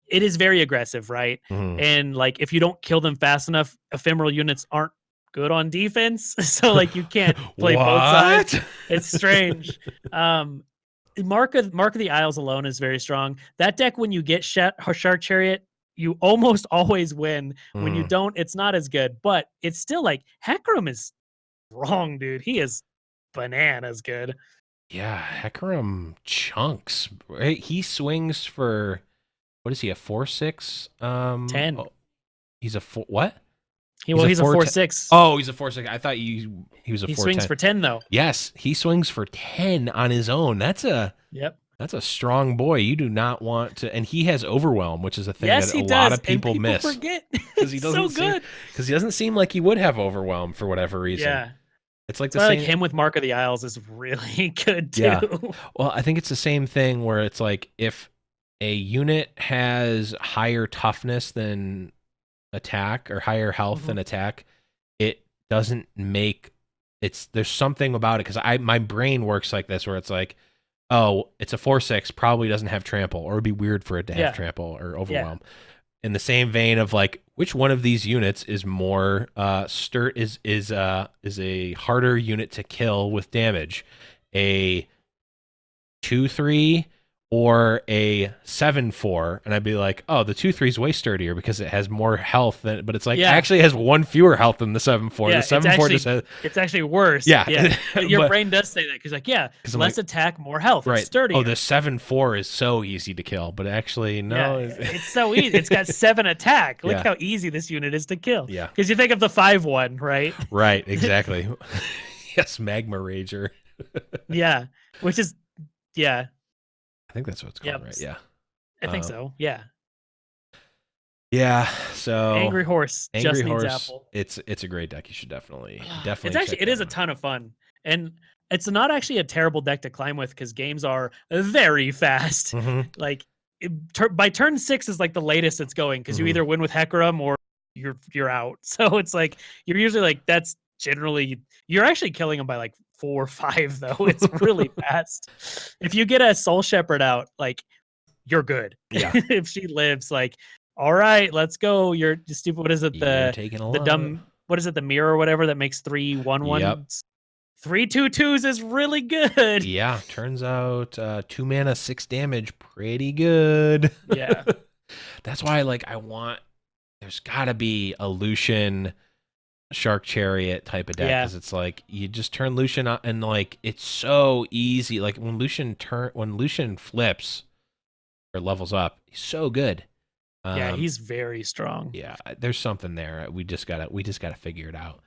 it is very aggressive, right? And like if you don't kill them fast enough, ephemeral units aren't good on defense. So like you can't play both sides. It's strange. Mark of the Isles alone is very strong. That deck, when you get Shark Chariot, you almost always win. When you don't, it's not as good. But it's still like Hecarim is wrong, dude. He is bananas good. Yeah, Hecarim chunks. Right? He swings for what is he, a 4/6? 10. Oh, he's a four what? He's a 4/6. Oh, he's a 4/6. I thought he was a He swings 4/10. for 10 though. Yes, he swings for 10 on his own. That's a strong boy. You do not want to, and he has overwhelm, which is a thing Yes, that a he lot does. of people and miss forget. because he It's doesn't so seem good. because he doesn't seem like he would have overwhelm for whatever reason. Yeah. It's like So the I like same. him with Mark of the Isles is really good too. Yeah. Well, I think it's the same thing where it's like if a unit has higher toughness than attack or higher health than attack, it doesn't make there's something about it because my brain works like this where it's like, oh, it's a 4/6, probably doesn't have trample, or it'd be weird for it to have trample or overwhelm. In the same vein of like, which one of these units is more is a harder unit to kill with damage, a 2/3 or a 7/4? And I'd be like, oh, the 2/3 is way sturdier because it has more health than, but it's like actually has one fewer health than the 7/4. Yeah, The 7/4 just has, it's actually worse. Yeah. But your brain does say that because like, less attack, more health. Right. It's sturdier. Oh, the 7/4 is so easy to kill, but actually no. It's so easy. It's got 7 attack. Look how easy this unit is to kill. Yeah. Because you think of the 5/1, right? Right, exactly. Yes, Magma Rager. Yeah. Which is I think that's what it's called, right? Yeah. I think so. Yeah. Yeah. So Angry Horse just needs Apple. It's a great deck. You should definitely It's actually, it is a ton of fun. And it's not actually a terrible deck to climb with because games are very fast. Like by turn 6 is like the latest it's going because you either win with Hecarim or you're out. So it's like you're usually like that's generally you're actually killing them by like 4 or 5 though. It's really fast. If you get a Soul Shepherd out, like you're good. Yeah. If she lives, like, all right, let's go. You're stupid. What is it? The dumb. What is it? The mirror or whatever that makes 3/1/1. Yep. 3 2/2s is really good. Yeah. Turns out 2 mana, 6 damage, pretty good. Yeah. That's why there's gotta be a Lucian Shark Chariot type of deck because it's like you just turn Lucian on and like it's so easy. Like when Lucian flips or levels up, he's so good. Yeah, he's very strong. Yeah, there's something there. We just gotta figure it out.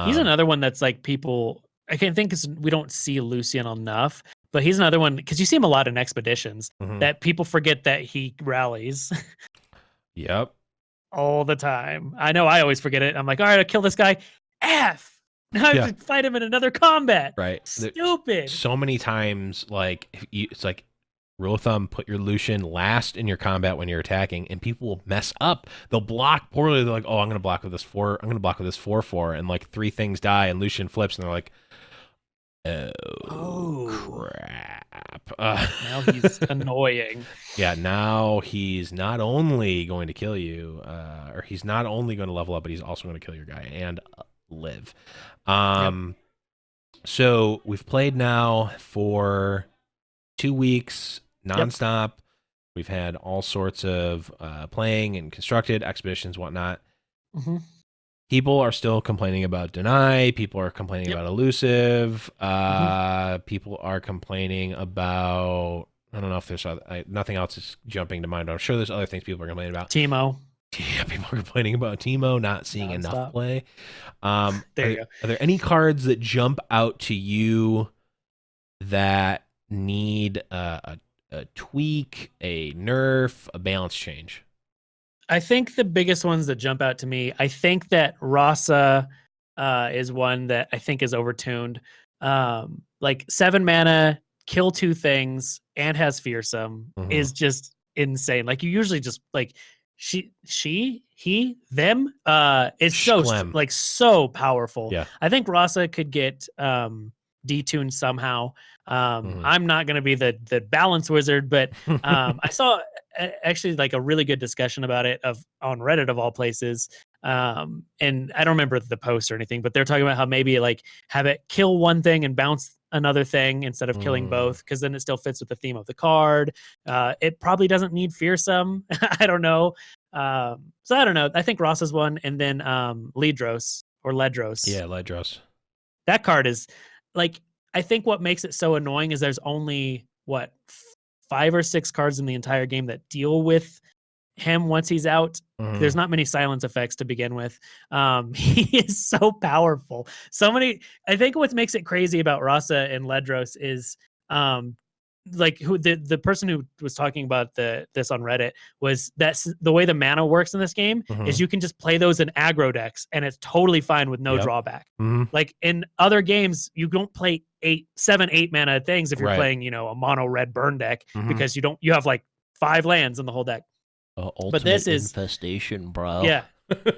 He's another one that's like people. I can't think because we don't see Lucian enough, but he's another one because you see him a lot in expeditions that people forget that he rallies. Yep. All the time. I know I always forget it. I'm like, all right, I'll kill this guy. F. Now I have to fight him in another combat. Right. Stupid. So many times, like it's like rule of thumb: put your Lucian last in your combat when you're attacking, and people will mess up. They'll block poorly. They're like, oh, I'm gonna block with this 4. I'm gonna block with this 4/4, and like 3 things die, and Lucian flips, and they're like, oh crap. Now he's annoying. Yeah, now he's not only going to kill you, or he's not only going to level up, but he's also going to kill your guy and live. So we've played now for 2 weeks nonstop. We've had all sorts of playing and constructed expeditions, whatnot. People are still complaining about deny. People are complaining about elusive. People are complaining about, I don't know if there's nothing else is jumping to mind. I'm sure there's other things people are complaining about. Teemo. Yeah, people are complaining about Teemo not seeing enough play. There you go. Are there any cards that jump out to you that need a tweak, a nerf, a balance change? I think the biggest ones that jump out to me, I think that Rasa is one that I think is overtuned. Like 7 mana, kill 2 things, and has fearsome is just insane. Like you usually just like he, them is so like so powerful. Yeah. I think Rasa could get detuned somehow. I'm not going to be the balance wizard, but I saw actually like a really good discussion about it on Reddit of all places. And I don't remember the post or anything, but they're talking about how maybe like have it kill one thing and bounce another thing instead of killing both, because then it still fits with the theme of the card. It probably doesn't need fearsome. I don't know. So I don't know. I think Ross is one, and then Ledros or Ledros. Yeah, Ledros. That card is like, I think what makes it so annoying is there's only what 5 or 6 cards in the entire game that deal with him once he's out. There's not many silence effects to begin with. He is so powerful. So many. I think what makes it crazy about Rasa and Ledros is like who the person who was talking about this on Reddit was that's the way the mana works in this game is you can just play those in aggro decks and it's totally fine with no drawback. Like in other games, you don't play 7, 8 mana things if you're playing, a mono red burn deck because you have like 5 lands in the whole deck. Ultimate this is infestation, bro. Yeah,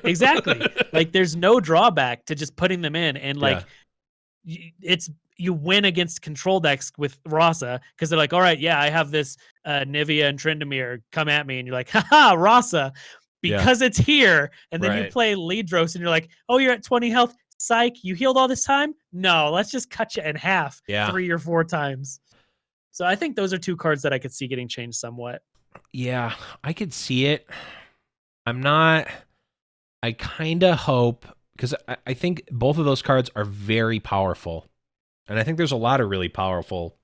exactly. Like there's no drawback to just putting them in, and like you win against control decks with Rasa because they're like, all right, yeah, I have this Nivea and Tryndamere come at me, and you're like, haha, Rasa, because it's here, and then you play Ledros, and you're like, oh, you're at 20 health, psych, you healed all this time? No, let's just cut you in half 3 or 4 times. So I think those are 2 cards that I could see getting changed somewhat. Yeah, I could see it. I kind of hope, because I think both of those cards are very powerful. And I think there's a lot of really powerful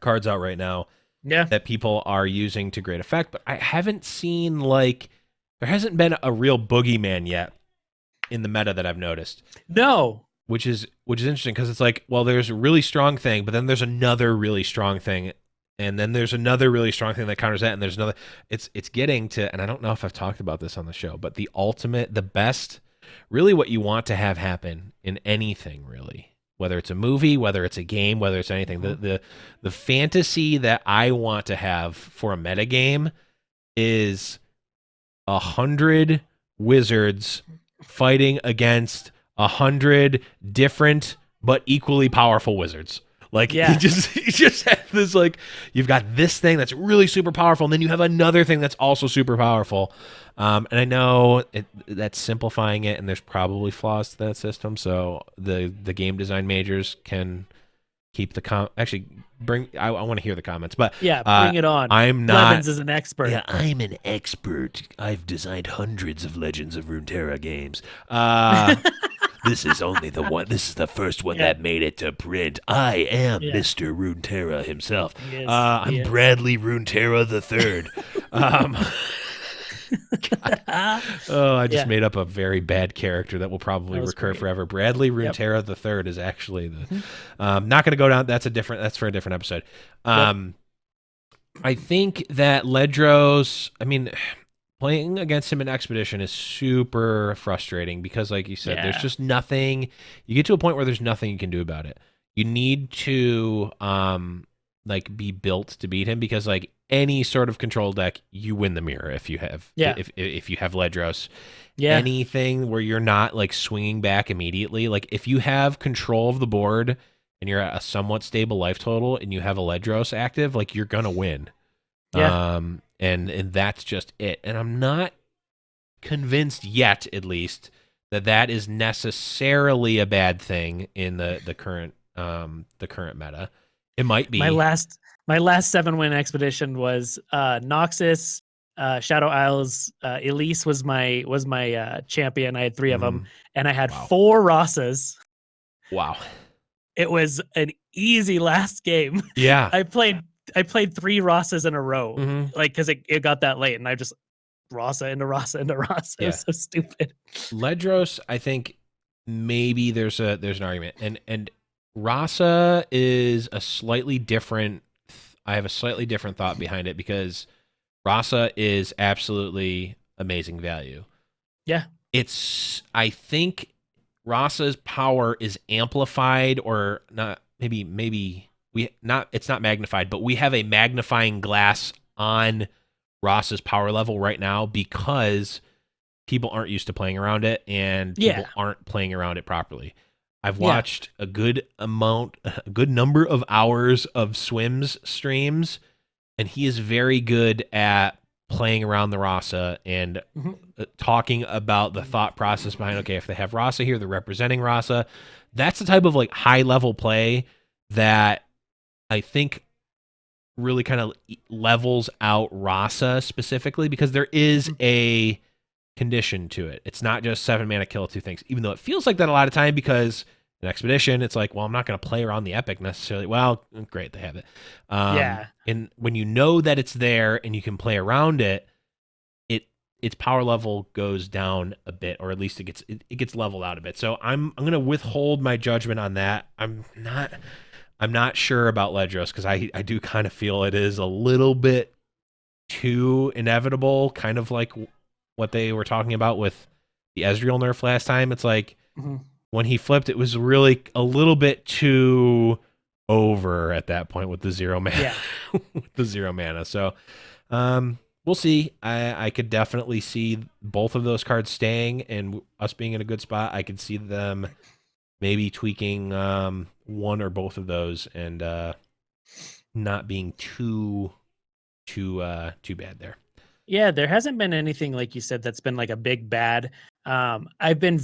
cards out right now that people are using to great effect. But I haven't seen, there hasn't been a real boogeyman yet in the meta that I've noticed. No. Which is interesting, because it's like, well, there's a really strong thing, but then there's another really strong thing. And then there's another really strong thing that counters that, and there's another. It's getting to, and I don't know if I've talked about this on the show, but the best, really what you want to have happen in anything, really, whether it's a movie, whether it's a game, whether it's anything, the fantasy that I want to have for a metagame is 100 wizards fighting against 100 different but equally powerful wizards. Like you just have this, like, you've got this thing that's really super powerful, and then you have another thing that's also super powerful. And I know that's simplifying it, and there's probably flaws to that system. So the game design majors can keep the actually bring. I want to hear the comments, but bring it on. I'm not. Blevins is an expert. Yeah, I'm an expert. I've designed hundreds of Legends of Runeterra games. This is only the one. This is the first one that made it to print. I am Mr. Runeterra himself. I'm Bradley Runeterra the Third. I just made up a very bad character that will probably recur forever. Bradley Runeterra the Third is actually the. Not going to go down. That's for a different episode. I think that Ledros. I mean, playing against him in Expedition is super frustrating because, like you said, there's just nothing. You get to a point where there's nothing you can do about it. You need to be built to beat him, because like any sort of control deck, you win the mirror if you have if you have Ledros. Anything where you're not like swinging back immediately, like if you have control of the board and you're at a somewhat stable life total and you have a Ledros active, like you're gonna win. And that's just it. And I'm not convinced yet, at least, that is necessarily a bad thing in the current meta. It might be. My last 7-win expedition was Noxus, Shadow Isles, Elise was my champion. I had 3 of them, and I had 4 Rasas. Wow. It was an easy last game. Yeah. I played 3 Rasas in a row, like because it got that late, and I just Rasa into Rasa into Rasa. It was so stupid. Ledros, I think maybe there's an argument, and Rasa is a slightly different. I have a slightly different thought behind it, because Rasa is absolutely amazing value. Yeah, I think Rasa's power is amplified, or not. Maybe. It's not magnified, but we have a magnifying glass on Ross's power level right now because people aren't used to playing around it, and people aren't playing around it properly. I've watched a good number of hours of Swims streams, and he is very good at playing around the Rasa and talking about the thought process behind, okay, if they have Rasa here, they're representing Rasa. That's the type of like high level play that I think really kind of levels out Rasa specifically, because there is a condition to it. It's not just 7 mana kill 2 things, even though it feels like that a lot of time, because an expedition, it's like, well, I'm not going to play around the epic necessarily. Well, great, they have it. Yeah. And when you know that it's there and you can play around it, its power level goes down a bit, or at least it gets leveled out a bit. So I'm going to withhold my judgment on that. I'm not sure about Ledros, because I do kind of feel it is a little bit too inevitable, kind of like what they were talking about with the Ezreal nerf last time. It's like when he flipped, it was really a little bit too over at that point with the 0 mana. Yeah. With the 0 mana. So we'll see. I could definitely see both of those cards staying and us being in a good spot. I could see them maybe tweaking one or both of those and not being too bad there. Yeah, there hasn't been anything, like you said, that's been like a big bad. I've been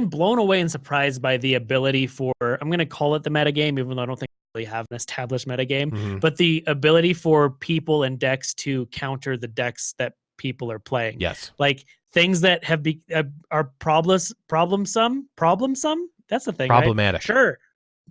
blown away and surprised by the ability for, I'm going to call it the metagame, even though I don't think we really have an established metagame, but the ability for people and decks to counter the decks that people are playing. Yes. Like things that have are problemsome. That's the thing, Problematic. Right? Sure.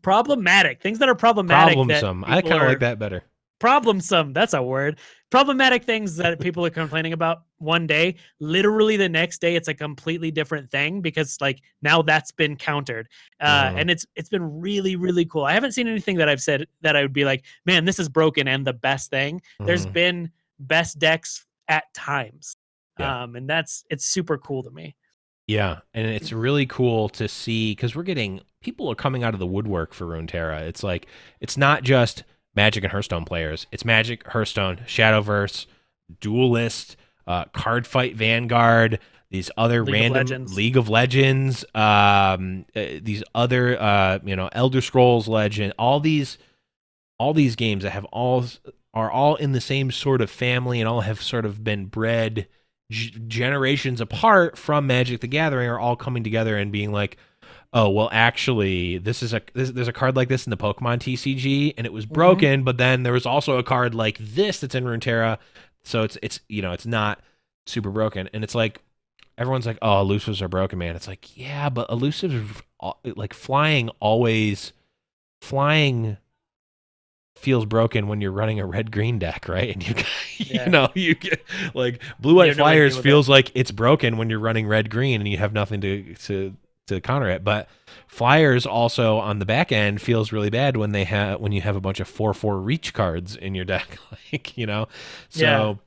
Problematic. Things that are problematic. Problemsome. I kind of like that better. Problemsome. That's a word. Problematic things that people are complaining about one day, literally the next day, it's a completely different thing, because like now that's been countered. And it's been really, really cool. I haven't seen anything that I've said that I would be like, man, this is broken and the best thing. There's been best decks at times. Yeah. And it's super cool to me. Yeah, and it's really cool to see, because people are coming out of the woodwork for Runeterra. It's like, it's not just Magic and Hearthstone players. It's Magic, Hearthstone, Shadowverse, Duelist, Card Fight Vanguard, these other random League of Legends, these other Elder Scrolls Legend, all these games that are all in the same sort of family and all have sort of been bred generations apart from Magic the Gathering, are all coming together and being like, oh, well, actually, there's a card like this in the Pokemon TCG, and it was broken, but then there was also a card like this that's in Runeterra, so it's not super broken. And it's like, everyone's like, oh, elusives are broken, man. It's like, yeah, but elusives, like flying feels broken when you're running a red-green deck, right? And you get like blue-white flyers feels like it's broken when you're running red-green and you have nothing to counter it. But flyers also on the back end feels really bad when you have a bunch of 4/4 reach cards in your deck, So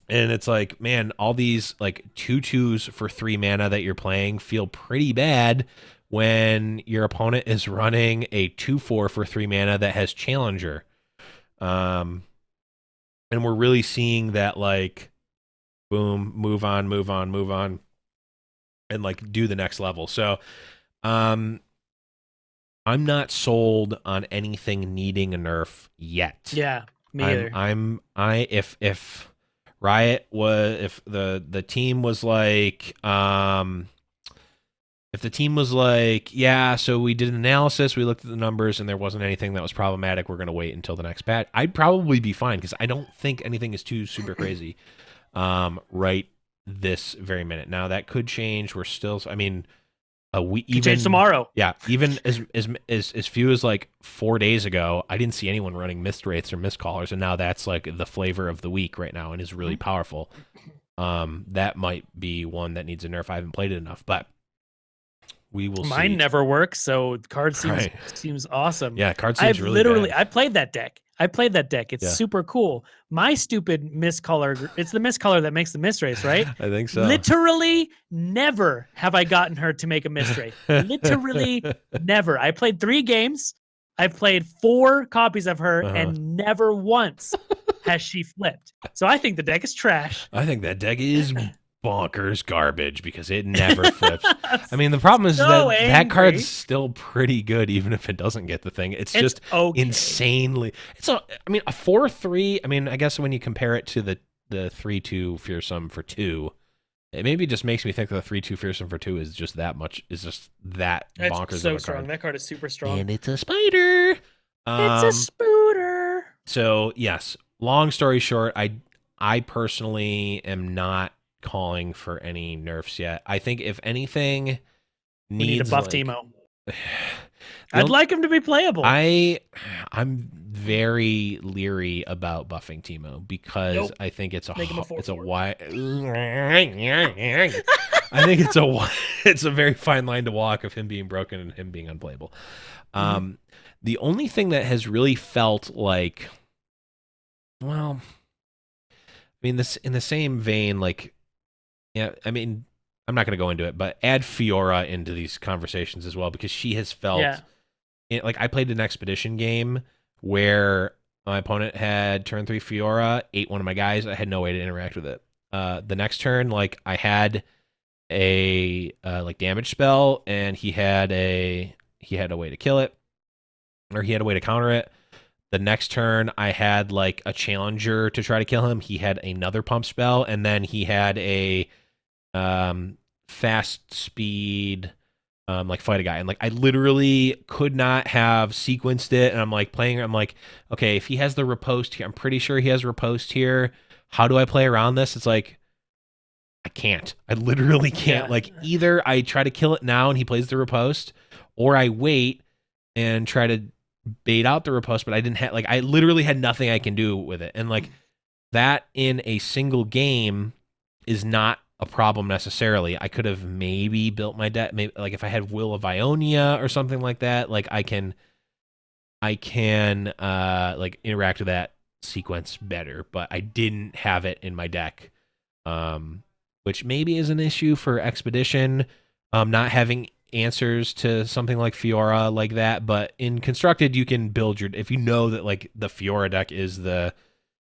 and it's like, man, all these like 2/2s for 3 mana that you're playing feel pretty bad when your opponent is running a 2/4 for 3 mana that has Challenger. And we're really seeing that, like, boom, move on, and like do the next level. So I'm not sold on anything needing a nerf yet. Yeah, me either. If Riot was, if the team was like, if the team was like, yeah, so we did an analysis, we looked at the numbers, and there wasn't anything that was problematic, we're going to wait until the next patch, I'd probably be fine, because I don't think anything is too super crazy right this very minute. Now, that could change. We're still, I mean, we even change tomorrow. Yeah, even as few as like 4 days ago, I didn't see anyone running Mist Wraiths or Mist Callers, and now that's like the flavor of the week right now and is really powerful. That might be one that needs a nerf. I haven't played it enough, but we will see. Mine never works, so card seems awesome. Yeah, card seems really bad. I played that deck. It's super cool. My stupid Mist Caller, it's the Mist Caller that makes the Mist Wraith, right? I think so. Literally never have I gotten her to make a Mist Wraith. Literally never. I played 3 games. I've played 4 copies of her, and never once has she flipped. So I think the deck is trash. I think that deck is bonkers garbage, because it never flips. I mean, the problem is that card's still pretty good, even if it doesn't get the thing. It's just insanely. I mean, a 4/3. I mean, I guess when you compare it to the 3/2 Fearsome for 2, it maybe just makes me think that the 3/2 Fearsome for 2 is just that much. Is just that bonkers. It's so of a strong. card. That card is super strong. And it's a spider. It's a spooter. So yes. Long story short, I personally am not calling for any nerfs yet. I think if anything, We need to needs buff like Teemo. the I'd only- like him to be playable. I'm very leery about buffing Teemo because Nope. I think it's a Make him a it's a 4/4. wide I think it's a very fine line to walk of him being broken and him being unplayable. The only thing that has really felt like, well, I mean, this in the same vein, like, yeah, I mean, I'm not going to go into it, but add Fiora into these conversations as well, because she has felt like I played an expedition game where my opponent had turn 3 Fiora, ate one of my guys. I had no way to interact with it. The next turn, like I had a like damage spell, and he had a way to kill it, or he had a way to counter it. The next turn, I had like a challenger to try to kill him. He had another pump spell, and then he had a fast speed like fight a guy. And like I literally could not have sequenced it. And I'm like playing, I'm like, okay, if he has the riposte here, I'm pretty sure he has riposte here. How do I play around this? It's like, I can't. I literally can't. Yeah. Like either I try to kill it now and he plays the riposte, or I wait and try to bait out the riposte, but I didn't have, like, I literally had nothing I can do with it. And like that in a single game is not a problem necessarily. I could have maybe built my deck, maybe like if I had Will of Ionia or something like that, like I can like interact with that sequence better, but I didn't have it in my deck. Which maybe is an issue for Expedition, not having answers to something like Fiora like that, but in Constructed you can build your, if you know that like the Fiora deck is the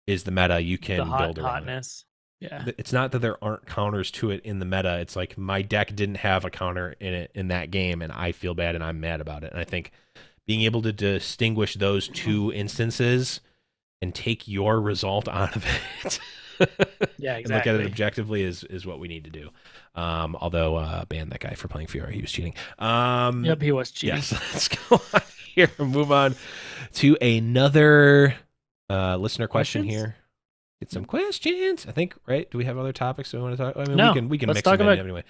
meta, you can build around hotness. Yeah. It's not that there aren't counters to it in the meta. It's like my deck didn't have a counter in it in that game, and I feel bad and I'm mad about it. And I think being able to distinguish those two instances and take your result out of it Yeah, and look at it objectively is what we need to do. Although ban that guy for playing Fiora, he was cheating. Yep, he was cheating. Yes, let's go on here and move on to another listener question here. Get some questions, I think, right? Do we have other topics that we want to talk? I mean, no, we can let's mix talk them about in anyway.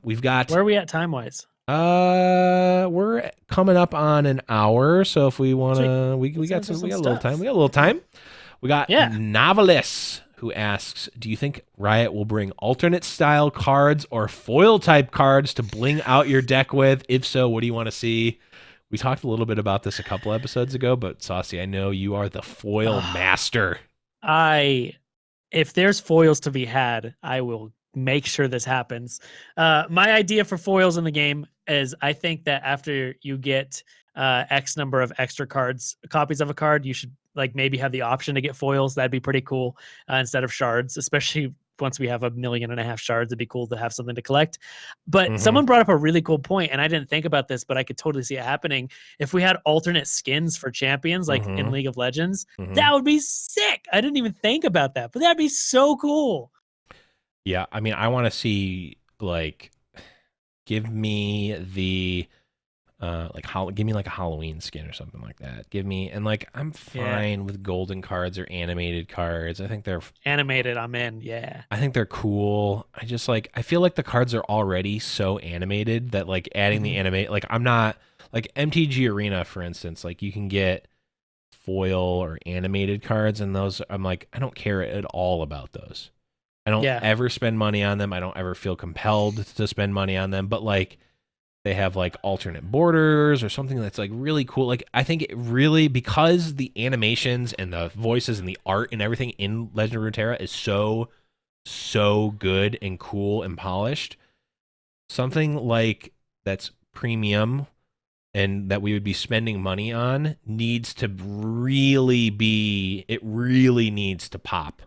We've got, where are we at time wise? we're coming up on an hour, so if we want to, we got a little time. We got a little time. We got Novelist, who asks, do you think Riot will bring alternate style cards or foil type cards to bling out your deck with? If so, what do you want to see? We talked a little bit about this a couple episodes ago, but Saucy, I know you are the foil master. If there's foils to be had, I will make sure this happens. My idea for foils in the game is I think that after you get X number of extra copies of a card, you should like maybe have the option to get foils. That'd be pretty cool instead of shards, especially once we have 1.5 million shards. It'd be cool to have something to collect. But someone brought up a really cool point, and I didn't think about this, but I could totally see it happening. If we had alternate skins for champions, like in League of Legends, that would be sick. I didn't even think about that, but that'd be so cool. Yeah, I mean, I want to see, like, give me the give me like a Halloween skin or something like that. Give me, and like I'm fine with golden cards or animated cards. I think they're animated. I'm in. Yeah. I think they're cool. I just like, I feel like the cards are already so animated that like adding the animate, like I'm not like MTG Arena, for instance, like you can get foil or animated cards, and those I'm like, I don't care at all about those. I don't ever spend money on them. I don't ever feel compelled to spend money on them, but like they have like alternate borders or something that's like really cool. Like I think it really, because the animations and the voices and the art and everything in Legend of Runeterra is so good and cool and polished. Something like that's premium and that we would be spending money on needs to really be, it really needs to pop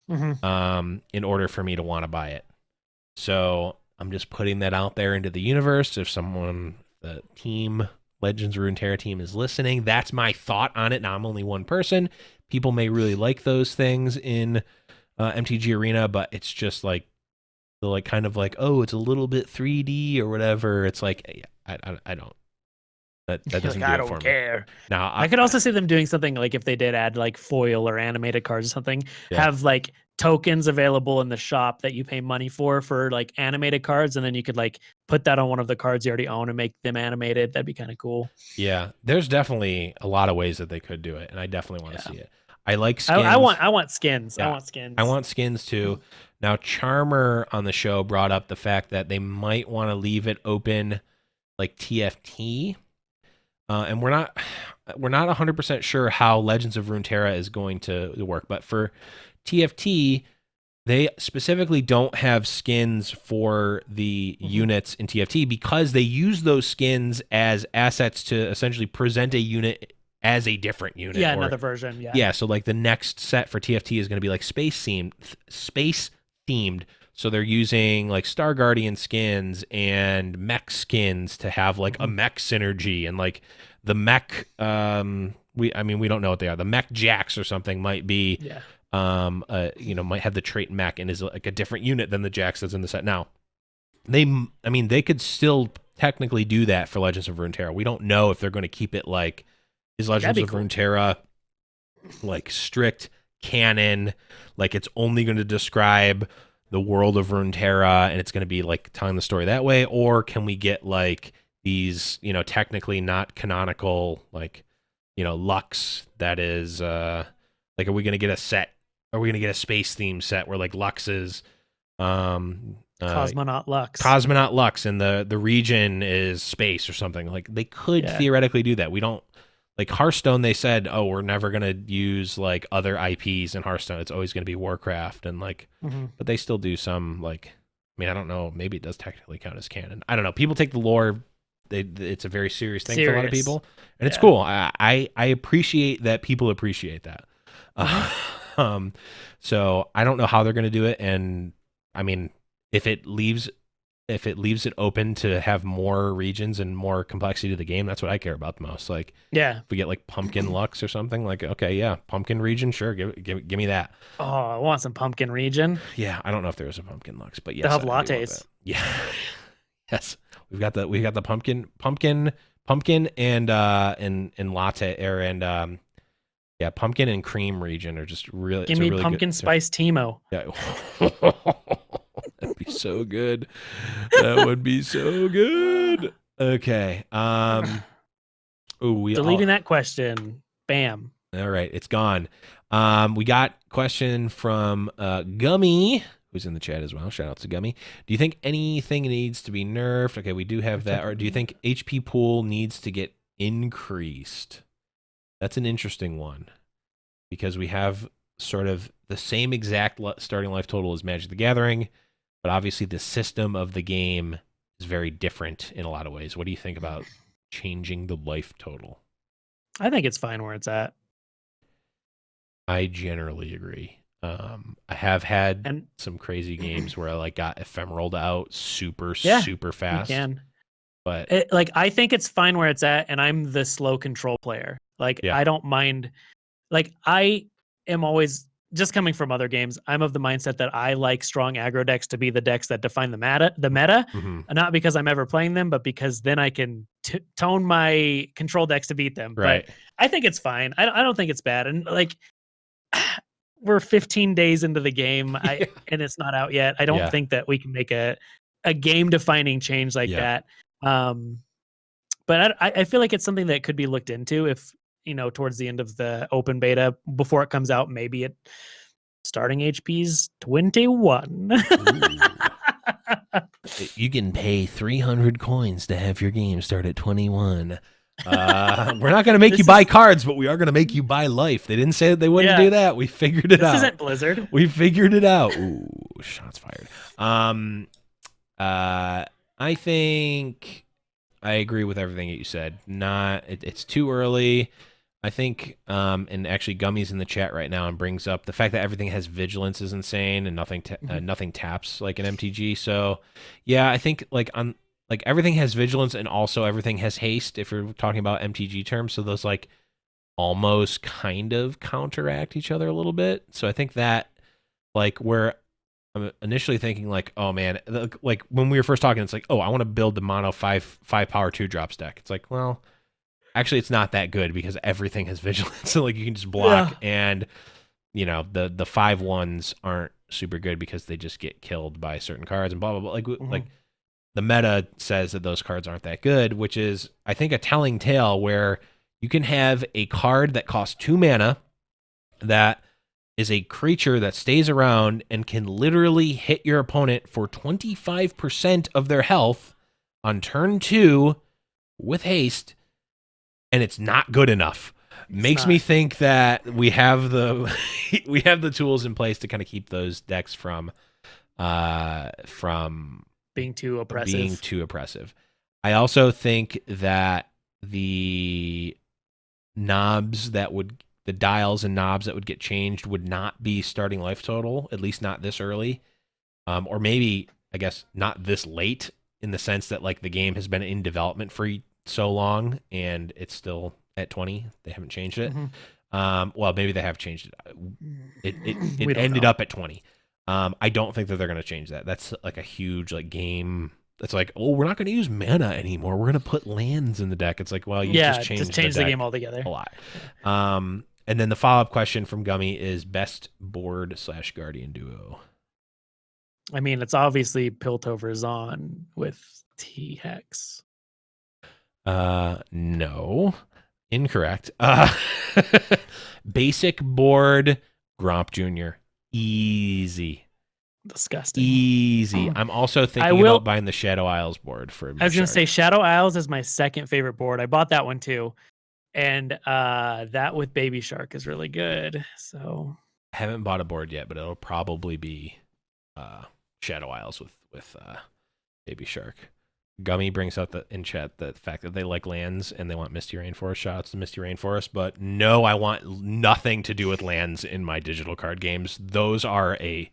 in order for me to want to buy it. So I'm just putting that out there into the universe. If someone, the team, Legends Runeterra team is listening, that's my thought on it. Now, I'm only one person. People may really like those things in MTG Arena, but it's just like, kind of like, oh, it's a little bit 3D or whatever. It's like, I don't. That doesn't like, do I it don't for me. care. Now I could also see them doing something like if they did add like foil or animated cards or something, Yeah. have like tokens available in the shop that you pay money for like animated cards, and then you could like put that on one of the cards you already own and make them animated. That'd be kind of cool. Yeah, there's definitely a lot of ways that they could do it, and I definitely want to see it. I like skins. I want skins. Yeah, I want skins. I want skins too. Now, Charmer on the show brought up the fact that they might want to leave it open like TFT, and we're not 100% sure how Legends of Runeterra is going to work, but for TFT, they specifically don't have skins for the units in TFT because they use those skins as assets to essentially present a unit as a different unit. Yeah, another version. Yeah. Yeah, so like the next set for TFT is going to be like space themed. So they're using like Star Guardian skins and mech skins to have like a mech synergy, and like the mech we don't know what they are. The mech jacks or something might be might have the trait mech and is like a different unit than the jacks that's in the set. Now, they could still technically do that for Legends of Runeterra. We don't know if they're going to keep it like, is Legends of Runeterra like strict canon, like it's only going to describe the world of Runeterra and it's going to be like telling the story that way, or can we get like these, technically not canonical, like, Lux that is like, are we going to get a set? Are we going to get a space theme set where like Lux is Cosmonaut Lux and the region is space or something? Like they could theoretically do that. We don't, like Hearthstone, they said, oh, we're never going to use like other IPs in Hearthstone. It's always going to be Warcraft, and like, but they still do some, like, I don't know, maybe it does technically count as canon. I don't know. People take the lore, it's a very serious thing for a lot of people, and it's cool. I appreciate that people appreciate that. So I don't know how they're going to do it, and if it leaves it open to have more regions and more complexity to the game, that's what I care about the most. Like, if we get like Pumpkin Lux or something, like, okay, yeah, Pumpkin region, sure, give me that. Oh, I want some Pumpkin region. Yeah, I don't know if there is a Pumpkin Lux, but yes, they'll have lattes. Yeah, yes, we got the pumpkin and latte and pumpkin and cream region are just really. Give me really pumpkin good, spice Teemo. Yeah. That'd be so good. That would be so good. Okay. Deleting that question. Bam. All right, it's gone. We got question from Gummy, who's in the chat as well. Shout out to Gummy. Do you think anything needs to be nerfed? Okay, we do have that. Or do you think HP pool needs to get increased? That's an interesting one, because we have sort of the same exact starting life total as Magic the Gathering, but obviously the system of the game is very different in a lot of ways. What do you think about changing the life total? I think it's fine where it's at. I generally agree. I have had some crazy games where I like got ephemeraled out super fast. You can. But I think it's fine where it's at, and I'm the slow control player. I don't mind. Like, I am always, just coming from other games, I'm of the mindset that I like strong aggro decks to be the decks that define the meta, not because I'm ever playing them, but because then I can tone my control decks to beat them. Right. But I think it's fine. I don't think it's bad. And like, we're 15 days into the game, and it's not out yet. I don't think that we can make a game defining change like that. But I feel like it's something that could be looked into if, towards the end of the open beta, before it comes out, maybe it starting HP's 21. You can pay 300 coins to have your game start at 21. We're not going to make you buy cards, but we are going to make you buy life. They didn't say that they wouldn't do that. We figured it out. This isn't Blizzard. We figured it out. Ooh, shots fired. I think I agree with everything that you said. It's too early. I think, and actually Gummy's in the chat right now and brings up the fact that everything has vigilance is insane and nothing taps like an MTG. So yeah, I think everything has vigilance and also everything has haste if you're talking about MTG terms. So those like almost kind of counteract each other a little bit. So I think that where I'm initially thinking oh man, like when we were first talking, it's like, oh, I want to build the mono five power 2 drops deck. It's like, well, actually it's not that good because everything has vigilance. So like you can just block, and you know the 5/1s aren't super good because they just get killed by certain cards and blah blah blah. Like the meta says that those cards aren't that good, which is I think a telling tale where you can have a card that costs 2 mana that is a creature that stays around and can literally hit your opponent for 25% of their health on turn 2 with haste, and it's not good enough. Makes me think that we have the we have the tools in place to kind of keep those decks from being too oppressive. I also think that the dials and knobs that would get changed would not be starting life total, at least not this early. Or maybe, I guess, not this late, in the sense that like the game has been in development for so long and it's still at 20. They haven't changed it. Well, maybe they have changed it. It ended up at 20. I don't think that they're going to change that. That's like a huge like game. That's like, oh, we're not going to use mana anymore. We're going to put lands in the deck. It's like, well, you just changed the game altogether. A lot. And then the follow-up question from Gummy is best board / Guardian duo. I mean, it's obviously Piltover Zon with T-Hex. No. Incorrect. Basic board, Gromp Jr. Easy. Disgusting. Easy. I'm also thinking about buying the Shadow Isles board for I was going to say Shadow Isles is my second favorite board. I bought that one too. And that with Baby Shark is really good. So I haven't bought a board yet, but it'll probably be Shadow Isles with Baby Shark. Gummy brings up in chat the fact that they like lands and they want Misty Rainforest. Shots to Misty Rainforest, but no, I want nothing to do with lands in my digital card games. That's a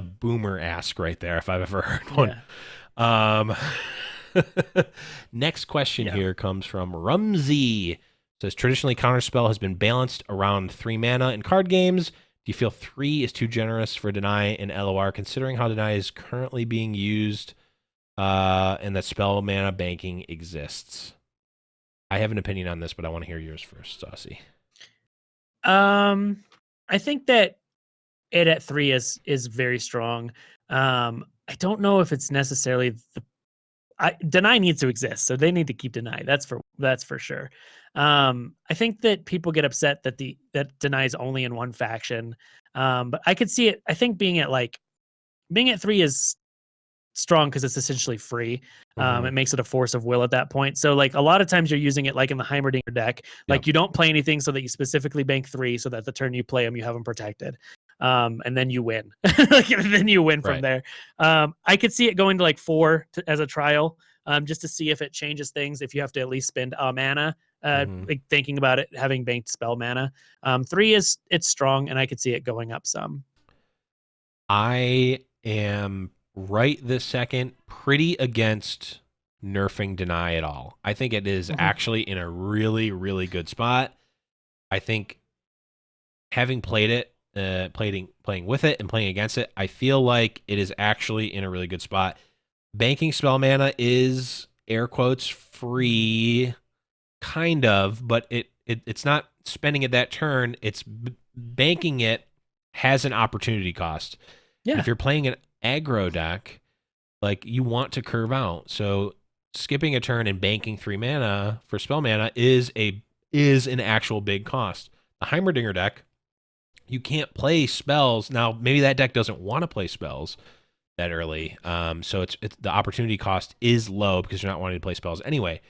boomer ask right there if I've ever heard one. Yeah. Next question here comes from Rumsey. It says traditionally Counterspell has been balanced around 3 mana in card games. Do you feel 3 is too generous for Deny and LOR, considering how Deny is currently being used? And that spell mana banking exists. I have an opinion on this, but I want to hear yours first, Saucy. I think that it at 3 is very strong. I don't know if it's necessarily Deny needs to exist, so they need to keep Deny. That's for sure. I think that people get upset that that Deny is only in one faction. But I could see it. I think being at 3 is strong because it's essentially free. It makes it a force of will at that point. So like a lot of times you're using it like in the Heimerdinger deck, like you don't play anything so that you specifically bank 3 so that the turn you play them, you have them protected. And then you win. Then you win from there. I could see it going to like 4 as a trial, just to see if it changes things. If you have to at least spend a mana, like thinking about it, having banked spell mana. 3 it's strong, and I could see it going up some. I am right this second pretty against nerfing Deny at all. I think it is actually in a really, really good spot. I think having played it, playing with it and playing against it, I feel like it is actually in a really good spot. Banking spell mana is air quotes free, kind of, but it's not spending it that turn. It's banking it has an opportunity cost. Yeah. If you're playing an aggro deck, like you want to curve out, so skipping a turn and banking 3 mana for spell mana is an actual big cost. The Heimerdinger deck, you can't play spells. Now, maybe that deck doesn't want to play spells that early, so it's the opportunity cost is low because you're not wanting to play spells anyway.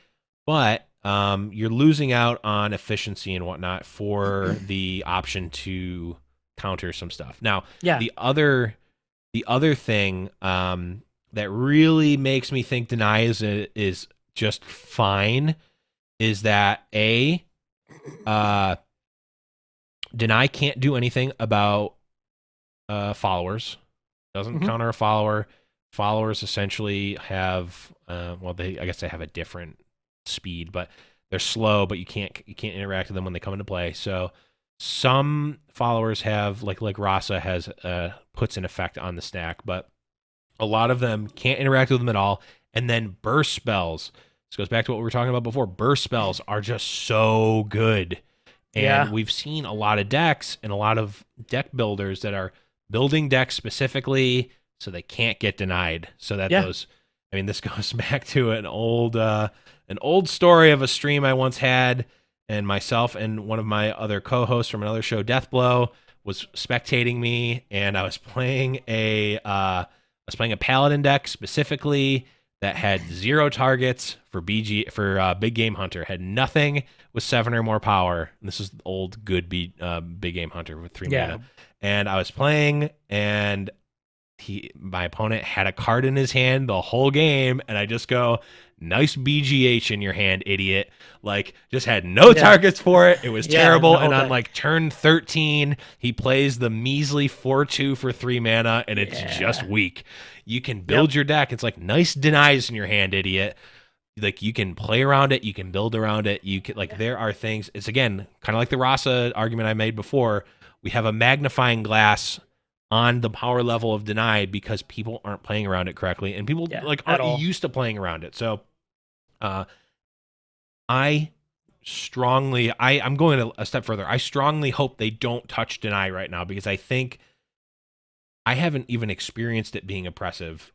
But you're losing out on efficiency and whatnot for the option to counter some stuff. Now, the other thing that really makes me think Deny is just fine is that Deny can't do anything about followers. Doesn't counter a follower. Followers essentially have I guess they have a different speed, but they're slow, but you can't interact with them when they come into play. So some followers have like Rasa has puts an effect on the stack, but a lot of them can't interact with them at all. And then burst spells. This goes back to what we were talking about before. Burst spells are just so good. And we've seen a lot of decks and a lot of deck builders that are building decks specifically so they can't get denied. So that those, I mean, this goes back to an old story of a stream I once had, and myself and one of my other co-hosts from another show, Deathblow, was spectating me, and I was playing a Paladin deck specifically that had 0 targets for Big Game Hunter, had nothing with 7 or more power. And this is old good Big Game Hunter with 3 mana. And I was playing, and my opponent had a card in his hand the whole game, and I just go, nice BGH in your hand, idiot. Like, just had no targets for it. It was terrible. And on like turn 13, he plays the measly 4/2 for 3 mana, and it's just weak. You can build your deck. It's like, nice denies in your hand, idiot. Like, you can play around it, you can build around it. You can, like, there are things. It's, again, kind of like the Rasa argument I made before. We have a magnifying glass on the power level of denied because people aren't playing around it correctly, and people aren't used to playing around it. So I'm going a step further. I strongly hope they don't touch deny right now, because I think I haven't even experienced it being oppressive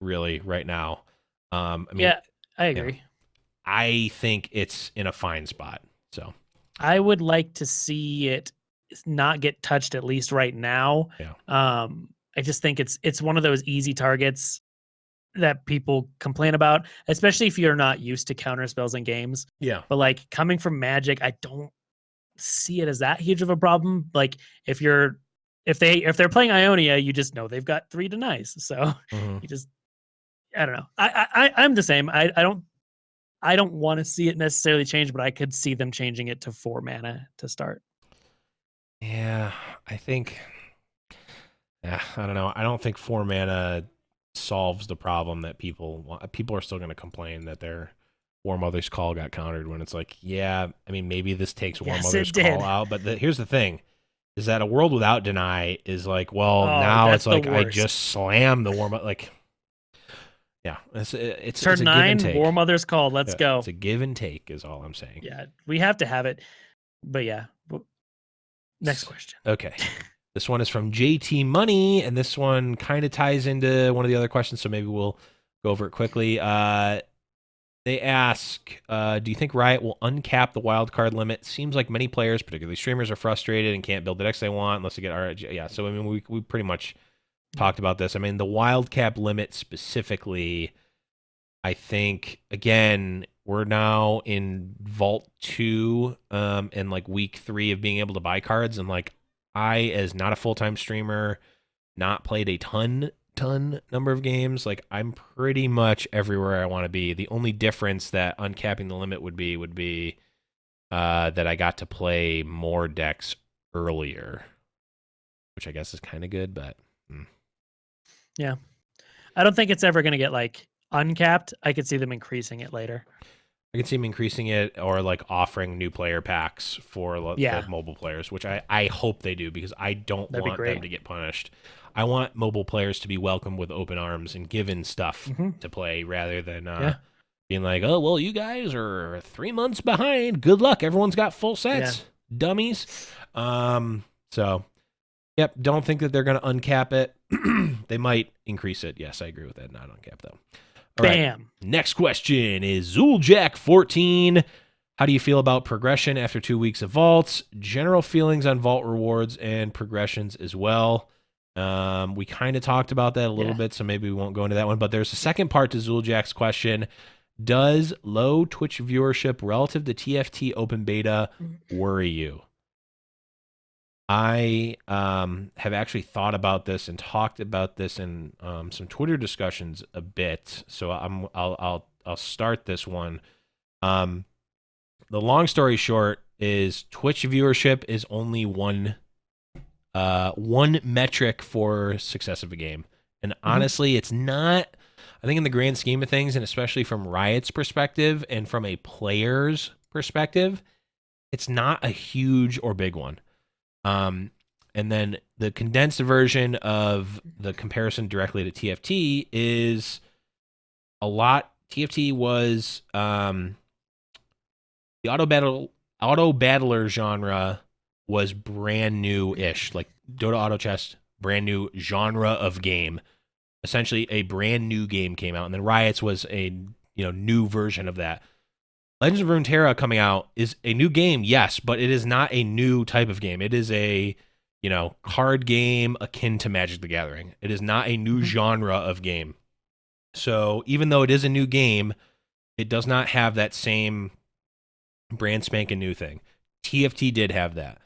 really right now. I mean, I agree. I think it's in a fine spot. So I would like to see it not get touched, at least right now. I just think it's one of those easy targets that people complain about, especially if you're not used to counter spells in games. But like, coming from Magic, I don't see it as that huge of a problem. Like, if they're playing Ionia, you just know they've got 3 denies. So you just, I don't know. I'm the same. I don't want to see it necessarily change, but I could see them changing it to 4 mana to start. Yeah, I think. I don't know. I don't think 4 mana solves the problem that people want. People are still going to complain that their War Mother's Call got countered, when it's like, I mean, maybe this takes War Mother's Call out. But here's the thing, is that a world without deny is like, well, now it's like, I just slam the War Mother. Like, it's turn it's a 9, give and take. War Mother's Call. Let's go. It's a give and take, is all I'm saying. Yeah, we have to have it. But next question. Okay. This one is from JT Money, and this one kind of ties into one of the other questions, so maybe we'll go over it quickly. They ask, do you think Riot will uncap the wildcard limit? Seems like many players, particularly streamers, are frustrated and can't build the decks they want unless they get RNG. Yeah, so I mean, we pretty much talked about this. I mean, the wild cap limit specifically, I think, again, we're now in Vault 2 and like week 3 of being able to buy cards, and like, I, as not a full-time streamer, not played a ton number of games, like, I'm pretty much everywhere I want to be. The only difference that uncapping the limit would be that I got to play more decks earlier, which I guess is kind of good, but yeah, I don't think it's ever going to get like uncapped. I could see them increasing it later. I could see them increasing it, or like offering new player packs for the mobile players, which I hope they do, because I don't want them to get punished. I want mobile players to be welcomed with open arms and given stuff to play, rather than being like, oh, well, you guys are 3 months behind. Good luck. Everyone's got full sets. Dummies. So, yep, don't think that they're going to uncap it. They might increase it. Yes, I agree with that. Not uncap, though. All Bam. Right. Next question is Zuljack14. How do you feel about progression after 2 weeks of vaults? General feelings on vault rewards and progressions as well. We kind of talked about that a little bit, so maybe we won't go into that one. But there's a second part to Zuljack's question. Does low Twitch viewership relative to TFT open beta worry you? I have actually thought about this and talked about this in some Twitter discussions a bit. So I'll start this one. The long story short is Twitch viewership is only one metric for success of a game, and honestly, it's not. I think in the grand scheme of things, and especially from Riot's perspective and from a player's perspective, it's not a huge or big one. And then the condensed version of the comparison directly to TFT is a lot. TFT was the auto battler genre was brand new-ish, like Dota Auto Chess, brand new genre of game. Essentially, a brand new game came out, and then Riots was a new version of that. Legends of Runeterra coming out is a new game, yes, but it is not a new type of game. It is a card game akin to Magic the Gathering. It is not a new genre of game. So even though it is a new game, it does not have that same brand spanking new thing. TFT did have that.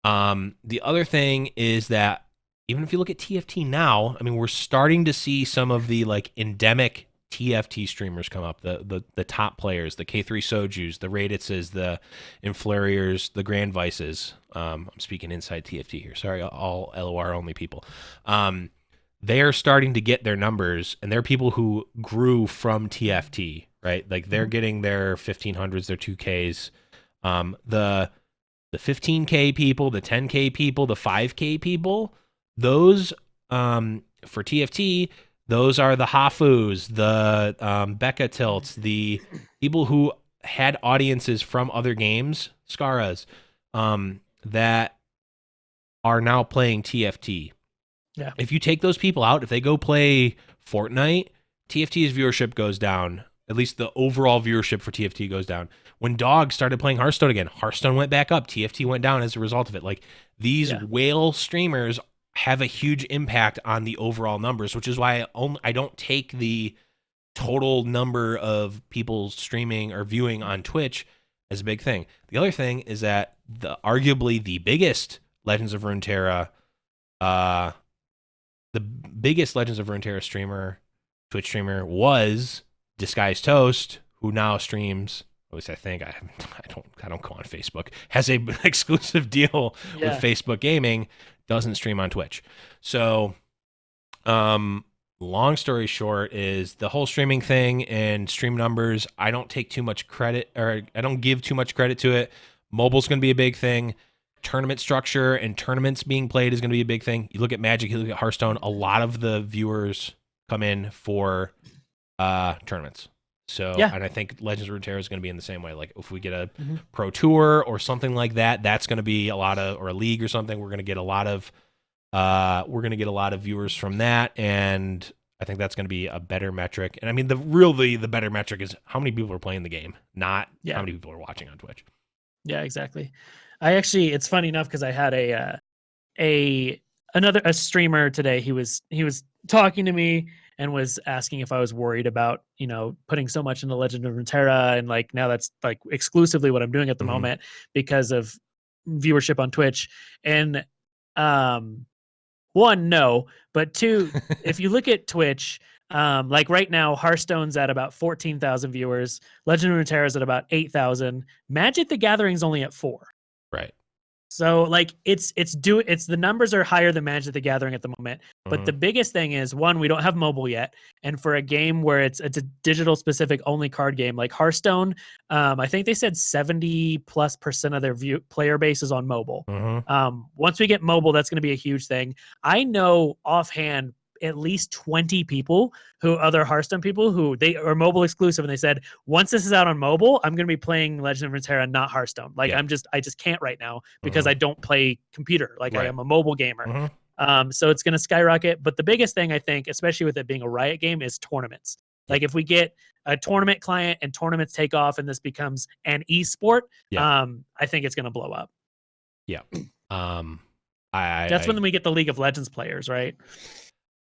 The other thing is that even if you look at TFT now, I mean, we're starting to see some of the like endemic TFT streamers come up, the top players, the K3 Sojus, the Raditzes, the Influriers, the Grand Vices. I'm speaking inside TFT here. Sorry, all LOR only people. They're starting to get their numbers, and they're people who grew from TFT, right? Like they're getting their 1500s, their 2Ks. The 15K people, the 10K people, the 5K people, those for TFT, those are the Hafus, the Becca Tilts, the people who had audiences from other games, Scaras, that are now playing TFT. Yeah. If you take those people out, if they go play Fortnite, TFT's viewership goes down. At least the overall viewership for TFT goes down. When Dog started playing Hearthstone again, Hearthstone went back up. TFT went down as a result of it. Like these whale streamers have a huge impact on the overall numbers, which is why I don't take the total number of people streaming or viewing on Twitch as a big thing. The other thing is that arguably the biggest Legends of Runeterra, streamer, Twitch streamer was Disguised Toast, who now streams. At least I think I don't go on Facebook. Has a exclusive deal with Facebook Gaming. Doesn't stream on Twitch. So, long story short is the whole streaming thing and stream numbers. I don't take too much credit, or I don't give too much credit to it. Mobile's going to be a big thing. Tournament structure and tournaments being played is going to be a big thing. You look at Magic, you look at Hearthstone. A lot of the viewers come in for tournaments. So, and I think Legends of Runeterra is going to be in the same way. Like if we get a pro tour or something like that, that's going to be a lot of, or a league or something. We're going to get a lot of, viewers from that, and I think that's going to be a better metric. And I mean, the better metric is how many people are playing the game, not how many people are watching on Twitch. Yeah, exactly. It's funny enough because I had a streamer today. He was talking to me and was asking if I was worried about, putting so much into Legend of Runeterra, and like now that's like exclusively what I'm doing at the moment because of viewership on Twitch. And one, no, but two, if you look at Twitch, like right now, Hearthstone's at about 14,000 viewers. Legend of Runeterra is at about 8,000. Magic the Gathering's only at 4. Right. So like it's the numbers are higher than Magic the Gathering at the moment. But the biggest thing is, one, we don't have mobile yet. And for a game where it's a digital specific only card game like Hearthstone, I think they said 70+% of their player base is on mobile. Once we get mobile, that's going to be a huge thing. I know offhand at least 20 people other Hearthstone people who they are mobile exclusive, and they said, once this is out on mobile, I'm going to be playing Legend of Runeterra, not Hearthstone. Like I just can't right now because I don't play computer. Like I am a mobile gamer. So it's going to skyrocket. But the biggest thing I think, especially with it being a Riot game, is tournaments. Like if we get a tournament client and tournaments take off and this becomes an esport, I think it's going to blow up. Yeah. That's when we get the League of Legends players, right?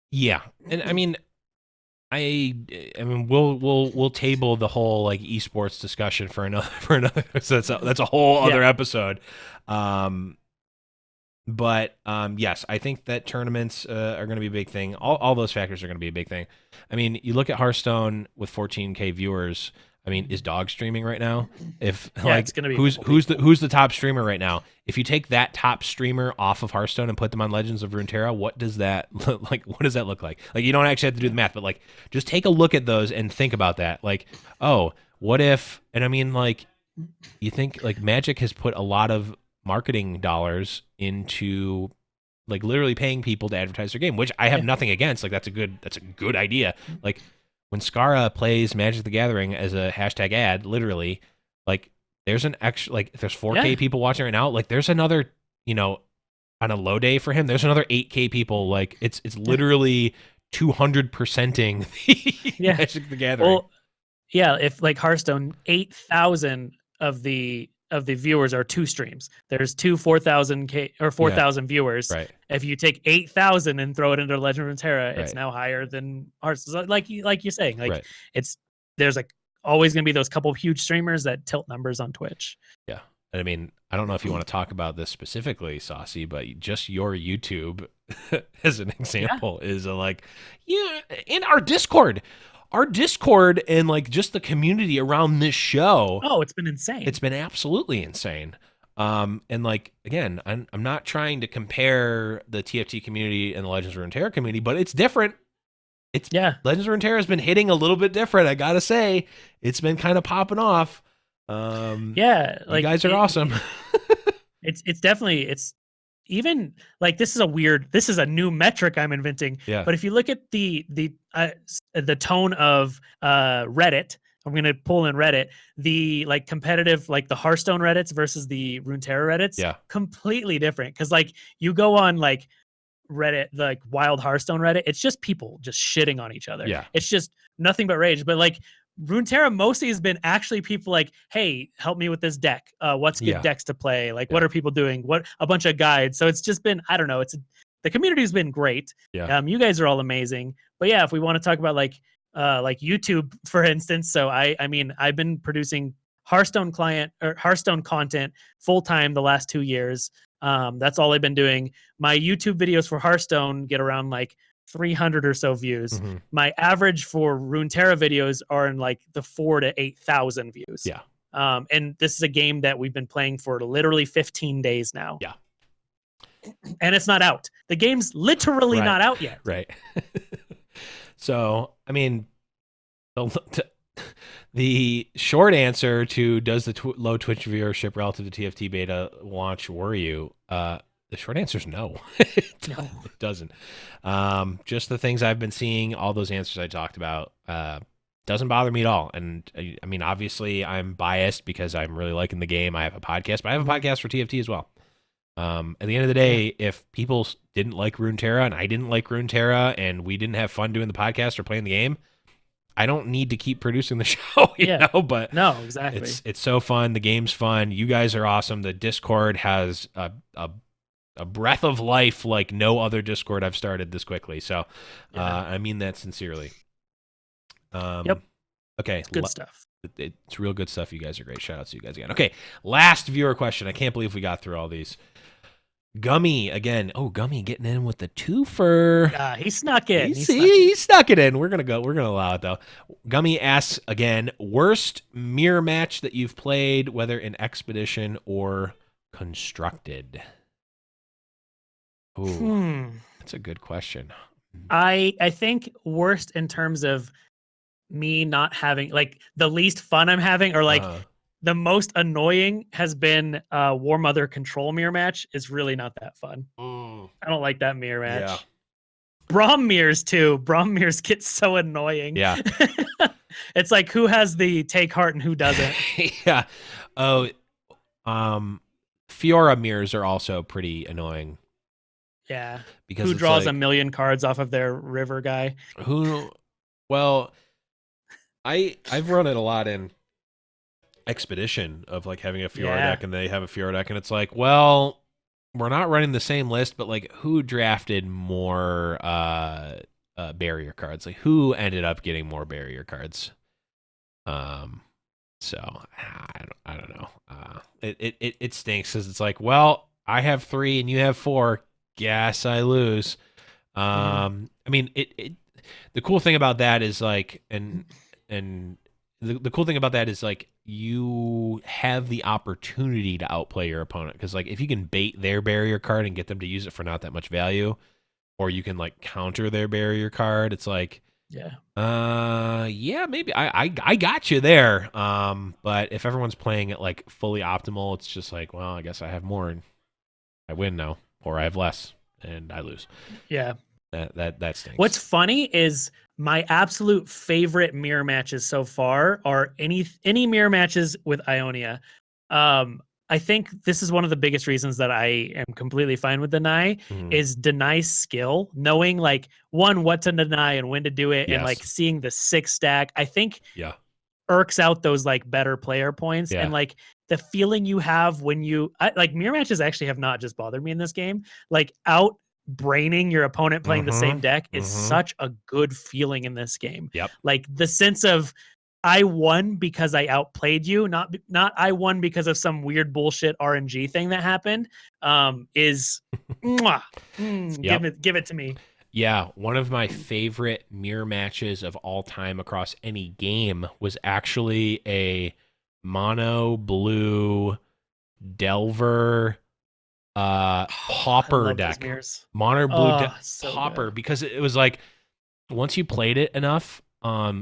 Yeah. And I mean, we'll table the whole like esports discussion for another so that's a whole other episode. But yes, I think that tournaments are going to be a big thing. All those factors are going to be a big thing. I mean, you look at Hearthstone with 14K viewers. I mean, is Dog streaming right now? If it's gonna be who's the top streamer right now? If you take that top streamer off of Hearthstone and put them on Legends of Runeterra, what does that look like? What does that look like? Like you don't actually have to do the math, but like just take a look at those and think about that. Like, oh, what if? And I mean, like, you think like Magic has put a lot of marketing dollars into like literally paying people to advertise their game, which I have nothing against. Like that's a good idea. Like, when Skara plays Magic the Gathering as a hashtag ad, literally, like there's an extra, like if there's 4K people watching right now, like there's another, you know, on a low day for him, there's another 8K people. Like it's literally 200%ing the Magic the Gathering. Well, yeah, if like Hearthstone, 8,000 of the viewers are 2 streams. There's 4,000 or 4,000 viewers. Right. If you take 8,000 and throw it into Legend of Runeterra, it's Right. now higher than Hearthstone. Like you're saying, like Right. there's like always going to be those couple huge streamers that tilt numbers on Twitch. Yeah. I mean, I don't know if you want to talk about this specifically, Saucy, but just your YouTube as an example is in our Discord and like just the community around this show. Oh, it's been insane. It's been absolutely insane. And like, again, I'm not trying to compare the TFT community and the Legends of Runeterra community, but it's different. Legends of Runeterra has been hitting a little bit different. I gotta say, it's been kind of popping off. Like you guys are awesome. it's definitely, it's even like, this is a new metric I'm inventing. Yeah. But if you look at the tone of Reddit, I'm going to pull in Reddit, the like competitive, like the Hearthstone Reddits versus the Runeterra Reddits, completely different. Cause like you go on like Reddit, like Wild Hearthstone Reddit, it's just people just shitting on each other. Yeah. It's just nothing but rage. But like Runeterra mostly has been actually people like, hey, help me with this deck. What's good decks to play? Like, what are people doing? What a bunch of guides. So it's just been, I don't know. The community's been great. Yeah. You guys are all amazing. But yeah, if we want to talk about like YouTube, for instance. So I mean, I've been producing Hearthstone content full time the last 2 years. That's all I've been doing. My YouTube videos for Hearthstone get around like 300 or so views. Mm-hmm. My average for Runeterra videos are in like the 4,000 to 8,000 views. Yeah. And this is a game that we've been playing for literally 15 days now. Yeah. And it's not out. The game's literally not out yet. Right. So, I mean, the short answer to does the low Twitch viewership relative to TFT beta launch worry you? The short answer is no. It doesn't. Just the things I've been seeing, all those answers I talked about, doesn't bother me at all. And I mean, obviously, I'm biased because I'm really liking the game. I have a podcast, but I have a podcast for TFT as well. At the end of the day, if people didn't like Runeterra and I didn't like Runeterra and we didn't have fun doing the podcast or playing the game, I don't need to keep producing the show, you know, but no, exactly. It's so fun. The game's fun. You guys are awesome. The Discord has a breath of life like no other Discord I've started this quickly. So I mean that sincerely. Okay. Good stuff. It's real good stuff. You guys are great. Shout out to you guys again. Okay. Last viewer question. I can't believe we got through all these. Gummy again. Oh, Gummy getting in with the twofer. He snuck in. He snuck it in. We're gonna allow it though. Gummy asks again, worst mirror match that you've played, whether in Expedition or Constructed. Oh, that's a good question. I think worst in terms of me not having like the least fun I'm having, or like the most annoying has been War Mother Control mirror match. Is really not that fun. I don't like that mirror match. Yeah. Braum mirrors too. Braum mirrors get so annoying. Yeah. It's like who has the take heart and who doesn't. Yeah. Oh, Fiora mirrors are also pretty annoying. Yeah. Because who draws a million cards off of their river guy? Well, I've run it a lot in Expedition of like having a Fiora deck and they have a Fiora deck and it's like, well, we're not running the same list, but like who drafted more barrier cards? Like who ended up getting more barrier cards? So I don't know. It stinks because it's like, well, I have 3 and you have 4. Guess I lose. I mean, the cool thing about that is like, and the cool thing about that is like you have the opportunity to outplay your opponent because like if you can bait their barrier card and get them to use it for not that much value, or you can like counter their barrier card, it's like maybe I got you there. But if everyone's playing it like fully optimal, it's just like, well, I guess I have more and I win now, or I have less and I lose. Yeah. That stinks. What's funny is my absolute favorite mirror matches so far are any mirror matches with Ionia. I think this is one of the biggest reasons that I am completely fine with deny is deny's skill, knowing like one, what to deny and when to do it, and like Yes. seeing the 6 stack. I think Yeah. irks out those like better player points, Yeah. and like the feeling you have when like mirror matches actually have not just bothered me in this game. Like out braining your opponent playing the same deck is such a good feeling in this game. Yep. Like the sense of I won because I outplayed you, not I won because of some weird bullshit RNG thing that happened. Is mwah, give it to me. Yeah, one of my favorite mirror matches of all time across any game was actually a mono blue Delver Pauper deck. Mono blue Pauper, because it was like once you played it enough,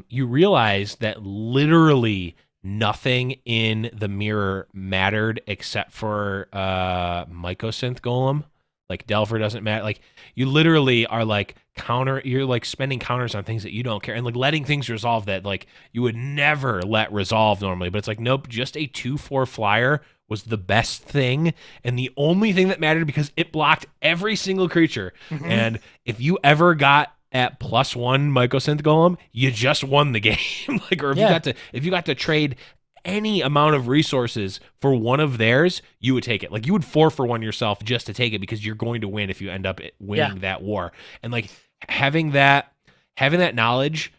you realize that literally nothing in the mirror mattered except for Mycosynth Golem. Like Delver doesn't matter. Like you literally are like you're like spending counters on things that you don't care and like letting things resolve that like you would never let resolve normally. But it's like, nope, just a 2/4 flyer was the best thing and the only thing that mattered because it blocked every single creature. And if you ever got at +1 Mycosynth Golem, you just won the game. Like, or if you got to trade any amount of resources for one of theirs, you would take it. Like you would 4-for-1 yourself just to take it because you're going to win if you end up winning that war. And like having that knowledge,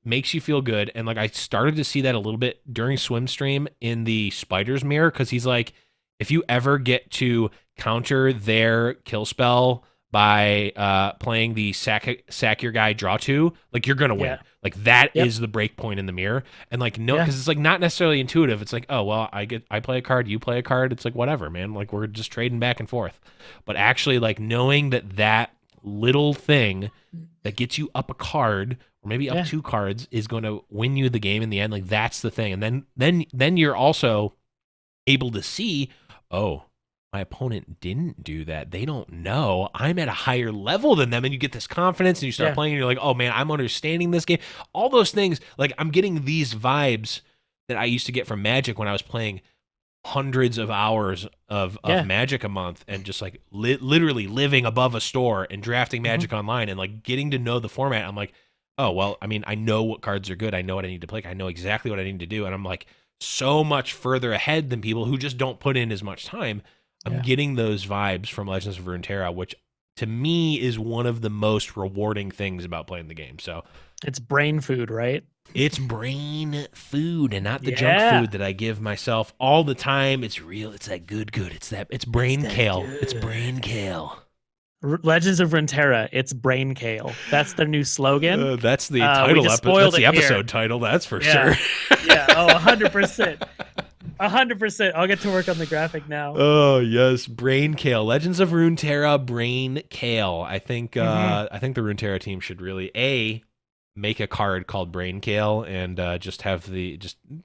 makes you feel good. And like I started to see that a little bit during Swim Stream in the Spider's Mirror, because he's like, if you ever get to counter their kill spell by playing the sack your guy draw 2, like you're gonna win. Like that is the break point in the mirror. And like because it's like not necessarily intuitive. It's like, oh well, I play a card, you play a card. It's like whatever, man. Like we're just trading back and forth. But actually, like knowing that little thing that gets you up a card or maybe up 2 cards is going to win you the game in the end. Like that's the thing. And then you're also able to see, oh, my opponent didn't do that. They don't know. I'm at a higher level than them. And you get this confidence and you start playing and you're like, oh man, I'm understanding this game. All those things, like I'm getting these vibes that I used to get from Magic when I was playing hundreds of hours of Magic a month and just like literally living above a store and drafting Magic online and like getting to know the format. I'm like, oh, well, I mean, I know what cards are good. I know what I need to play. I know exactly what I need to do. And I'm like so much further ahead than people who just don't put in as much time. I'm getting those vibes from Legends of Runeterra, which to me is one of the most rewarding things about playing the game. So it's brain food, right? It's brain food and not the junk food that I give myself all the time. It's real. It's that good. It's brain kale. It's brain kale. Legends of Runeterra, it's brain kale. That's their new slogan. That's the title. That's the episode title. That's for sure. Yeah. Oh, 100%. 100%. I'll get to work on the graphic now. Oh yes, brain kale. Legends of Runeterra, brain kale. I think the Runeterra team should really make a card called brain kale and just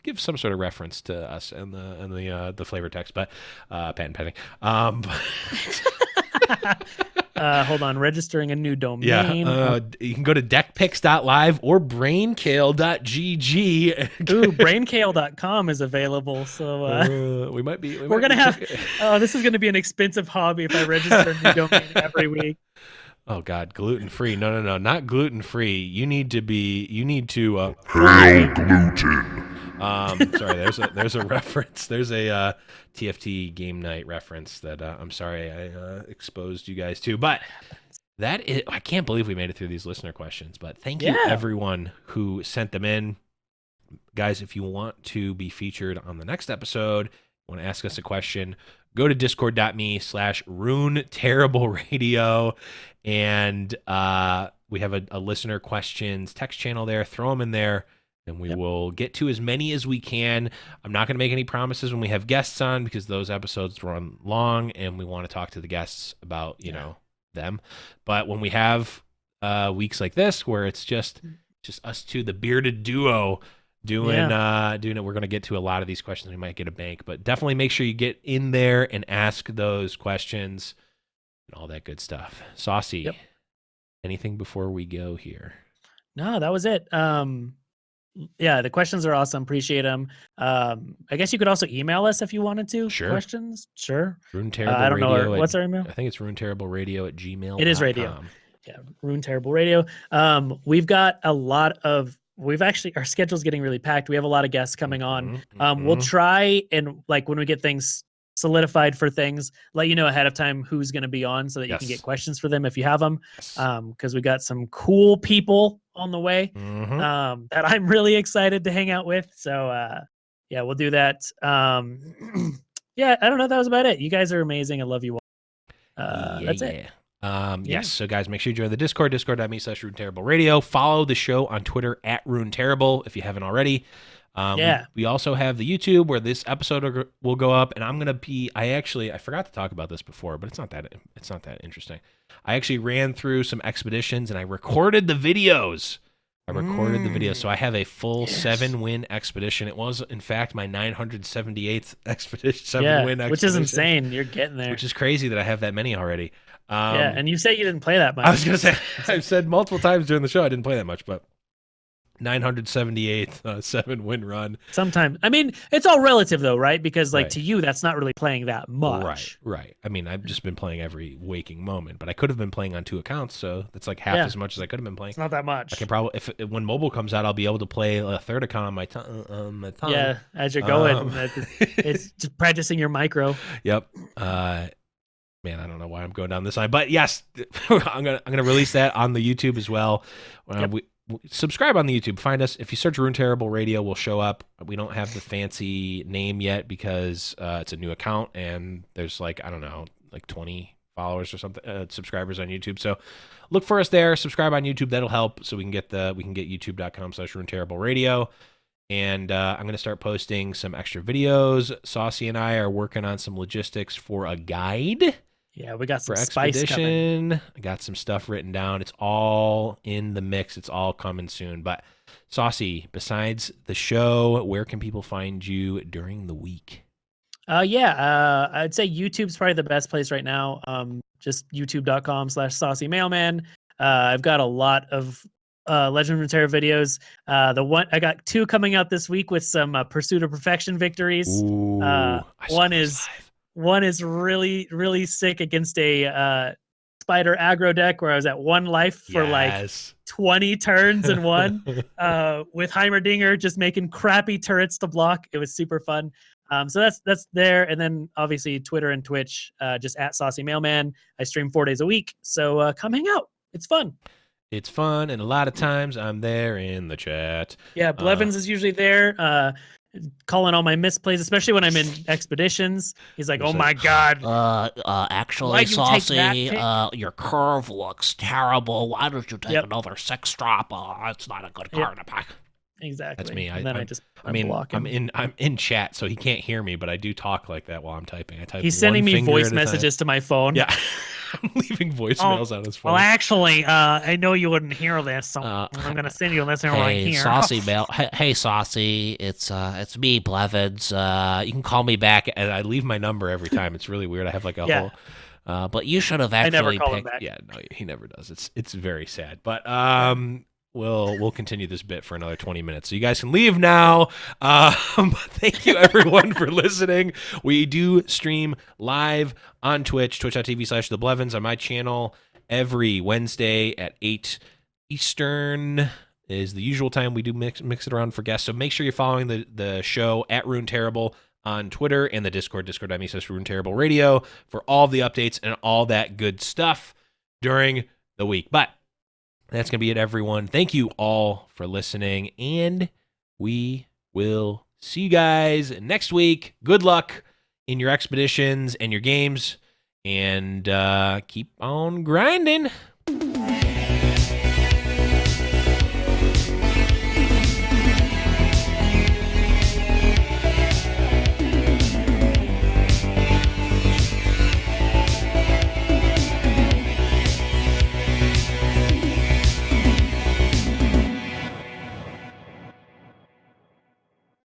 give some sort of reference to us and the flavor text, but patent pending. Hold on, registering a new domain. You can go to DeckPics.Live or brainkale.gg. Ooh, brainkale.com is available. So we're gonna have. This is gonna be an expensive hobby if I register a new domain every week. Oh God, gluten free? No, not gluten free. You need to. Hail gluten. Sorry, there's a reference. There's a TFT game night reference that I'm sorry I exposed you guys to, but I can't believe we made it through these listener questions. But thank you everyone who sent them in, guys. If you want to be featured on the next episode, want to ask us a question, go to discord.me/Runeterrable Radio, and we have a listener questions text channel there. Throw them in there, and we will get to as many as we can. I'm not going to make any promises when we have guests on because those episodes run long, and we want to talk to the guests about them. But when we have weeks like this where it's just us two, the bearded duo, doing it, we're going to get to a lot of these questions. We might get a bank, but definitely make sure you get in there and ask those questions and all that good stuff. Saucy, anything before we go here? No, that was it. Yeah, the questions are awesome. Appreciate them. I guess you could also email us if you wanted to. Sure. Questions? Sure. Runeterrable I don't know. Radio What's our email? I think it's runeterrableradio@gmail.com. It is radio. Yeah, Runeterrable Radio. We've got a lot of. We've actually our schedule's getting really packed. We have a lot of guests coming on. We'll try and like when we get things solidified for things, let you know ahead of time who's going to be on so that you can get questions for them if you have them. Because we got some cool people on the way that I'm really excited to hang out with. So yeah, we'll do that. Yeah, I don't know. That was about it. You guys are amazing. I love you all. That's it. Yes. So guys, make sure you join the Discord, discord.me/RuneTerrableRadio. Follow the show on Twitter @RuneTerrable if you haven't already. We also have the YouTube where this episode will go up, and I'm gonna be. I forgot to talk about this before, but it's not that interesting. I actually ran through some expeditions and I recorded the videos. So I have a full 7-win expedition. It was, in fact, my 978th expedition, 7-win expedition. Which is insane. You're getting there. Which is crazy that I have that many already. Yeah, and you say you didn't play that much. I was going to say, I've said multiple times during the show I didn't play that much, but 978th 7-win run. Sometimes, I mean, it's all relative though, right? Because like to you, that's not really playing that much. Right. I mean, I've just been playing every waking moment, but I could have been playing on 2 accounts, so that's like half as much as I could have been playing. It's not that much. I can probably, when mobile comes out, I'll be able to play a third account on my tongue. Yeah, as you're going, it's just practicing your micro. Yep. Man, I don't know why I'm going down this line, but yes, I'm gonna release that on the YouTube as well. Subscribe on the YouTube. Find us. If you search Runeterrable Radio, we'll show up. We don't have the fancy name yet because it's a new account and there's like, I don't know, like 20 followers or something, subscribers on YouTube. So look for us there. Subscribe on YouTube. That'll help so we can get youtube.com/Runeterrable And I'm going to start posting some extra videos. Saucy and I are working on some logistics for a guide. Yeah, we got some for spice expedition. coming. I got some stuff written down. It's all in the mix. It's all coming soon. But Saucy, besides the show, where can people find you during the week? I'd say YouTube's probably the best place right now. Just youtube.com/saucymailman. I've got a lot of Legend of Runeterra videos. I got 2 coming out this week with some Pursuit of Perfection victories. Ooh, One is really, really sick against a spider aggro deck where I was at 1 life for like 20 turns in one with Heimerdinger just making crappy turrets to block. It was super fun. So that's there. And then obviously Twitter and Twitch, just @SaucyMailman. I stream 4 days a week. So come hang out. It's fun. It's fun. And a lot of times I'm there in the chat. Yeah, Blevins is usually there. Calling all my misplays, especially when I'm in expeditions. He's like, "Oh my god!" Actually, Saucy, your curve looks terrible. Why don't you take another 6 drop? It's not a good card to pack. Exactly. That's me. I'm in chat, so he can't hear me, but I do talk like that while I'm typing. He's sending me voice messages to my phone. Yeah. I'm leaving voicemails on his phone. Well, actually, I know you wouldn't hear this, so I'm gonna send you a listener right here. Saucy Mail. Hey, Saucy, it's me, Blevins. You can call me back, and I leave my number every time. It's really weird. I have like a whole. But you should have actually. I never call him back. Yeah, no, he never does. It's very sad. But we'll continue this bit for another 20 minutes. So you guys can leave now. Thank you everyone for listening. We do stream live on Twitch, twitch.tv/theblevins on my channel every Wednesday at 8 Eastern is the usual time. We do mix it around for guests. So make sure you're following the show @Runeterrable on Twitter and the Discord, discord.me/RuneterrableRadio for all the updates and all that good stuff during the week. But that's going to be it, everyone. Thank you all for listening, and we will see you guys next week. Good luck in your expeditions and your games, and keep on grinding.